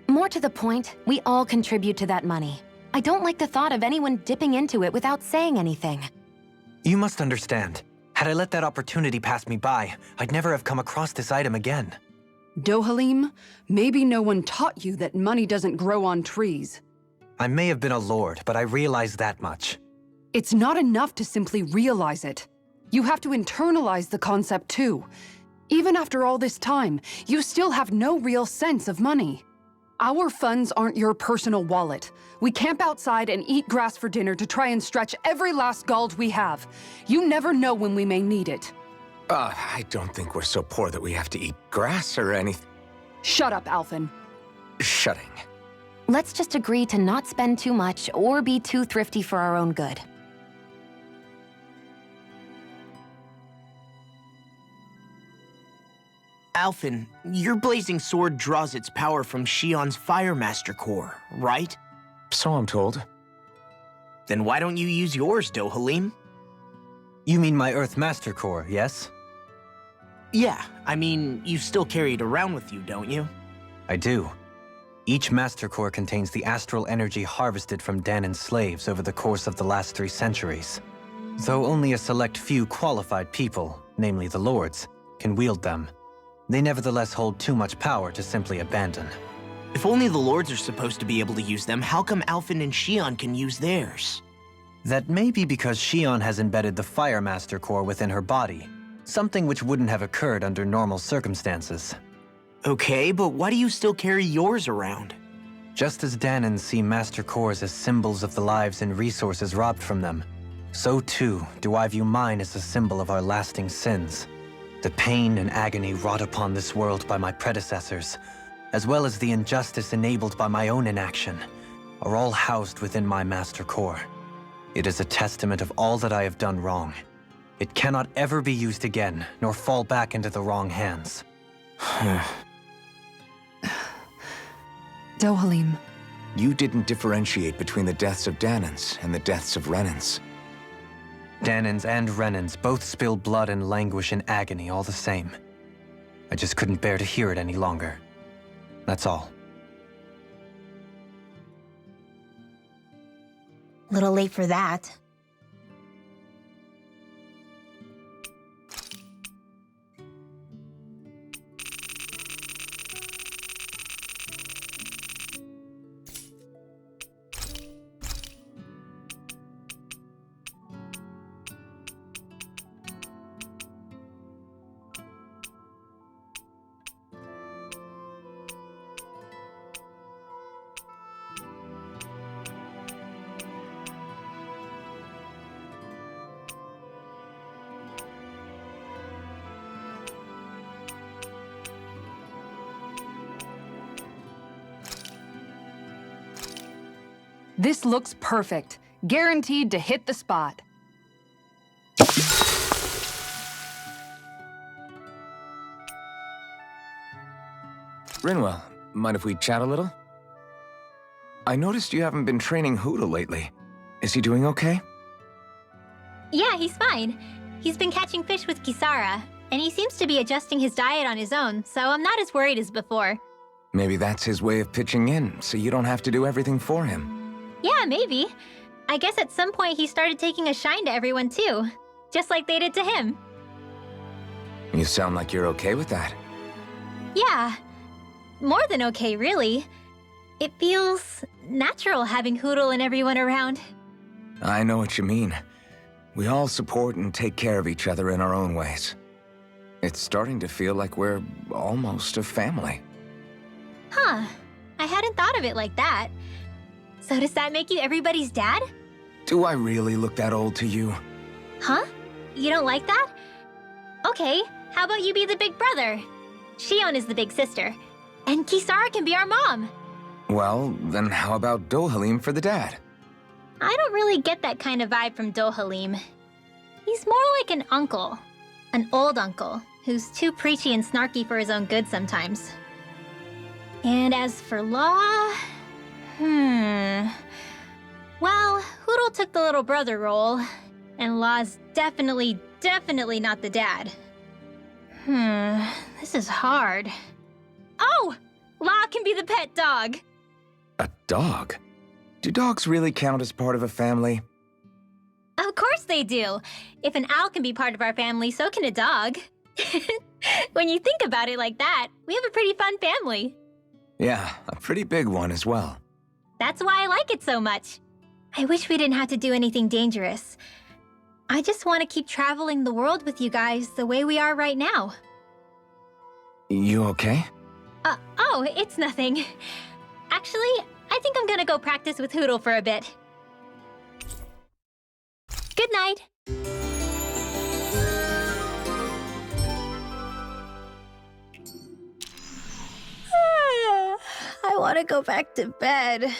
More to the point, we all contribute to that money. I don't like the thought of anyone dipping into it without saying anything. You must understand. Had I let that opportunity pass me by, I'd never have come across this item again. Dohalim, maybe no one taught you that money doesn't grow on trees. I may have been a lord, but I realize that much. It's not enough to simply realize it. You have to internalize the concept too. Even after all this time, you still have no real sense of money. Our funds aren't your personal wallet. We camp outside and eat grass for dinner to try and stretch every last gold we have. You never know when we may need it. I don't think we're so poor that we have to eat grass or anything. Shut up, Alphen. Shutting. Let's just agree to not spend too much or be too thrifty for our own good. Alphen, your blazing sword draws its power from Shion's Fire Master core, right? So I'm told. Then why don't you use yours, Dohalim? You mean my Earth Master core, yes? Yeah, I mean, you still carry it around with you, don't you? I do. Each Master Core contains the astral energy harvested from Danan's slaves over the course of the last 3 centuries. Though only a select few qualified people, namely the Lords, can wield them, they nevertheless hold too much power to simply abandon. If only the Lords are supposed to be able to use them, how come Alphen and Shion can use theirs? That may be because Shion has embedded the Fire Master Core within her body, something which wouldn't have occurred under normal circumstances. Okay, but why do you still carry yours around? Just as Danans see Master Cores as symbols of the lives and resources robbed from them, so too do I view mine as a symbol of our lasting sins. The pain and agony wrought upon this world by my predecessors, as well as the injustice enabled by my own inaction, are all housed within my Master Core. It is a testament of all that I have done wrong. It cannot ever be used again, nor fall back into the wrong hands. Dohalim. You didn't differentiate between the deaths of Danans and the deaths of Renans. Danans and Renans both spill blood and languish in agony all the same. I just couldn't bear to hear it any longer. That's all. Little late for that. This looks perfect. Guaranteed to hit the spot. Rinwell, mind if we chat a little? I noticed you haven't been training Hootle lately. Is he doing okay? Yeah, he's fine. He's been catching fish with Kisara, and he seems to be adjusting his diet on his own, so I'm not as worried as before. Maybe that's his way of pitching in, so you don't have to do everything for him. Yeah, maybe. I guess at some point he started taking a shine to everyone too, just like they did to him. You sound like you're okay with that. Yeah. More than okay, really. It feels natural having Hootle and everyone around. I know what you mean. We all support and take care of each other in our own ways. It's starting to feel like we're almost a family. Huh. I hadn't thought of it like that. So does that make you everybody's dad? Do I really look that old to you? Huh? You don't like that? Okay, how about you be the big brother? Shion is the big sister. And Kisara can be our mom. Well, then how about Dohalim for the dad? I don't really get that kind of vibe from Dohalim. He's more like an uncle. An old uncle, who's too preachy and snarky for his own good sometimes. And as for Law... Well, Hootle took the little brother role, and Law's definitely not the dad. This is hard. Oh! Law can be the pet dog! A dog? Do dogs really count as part of a family? Of course they do! If an owl can be part of our family, so can a dog. When you think about it like that, we have a pretty fun family. Yeah, a pretty big one as well. That's why I like it so much. I wish we didn't have to do anything dangerous. I just want to keep traveling the world with you guys the way we are right now. You okay? Oh, it's nothing. Actually, I think I'm gonna go practice with Hootle for a bit. Good night. I want to go back to bed.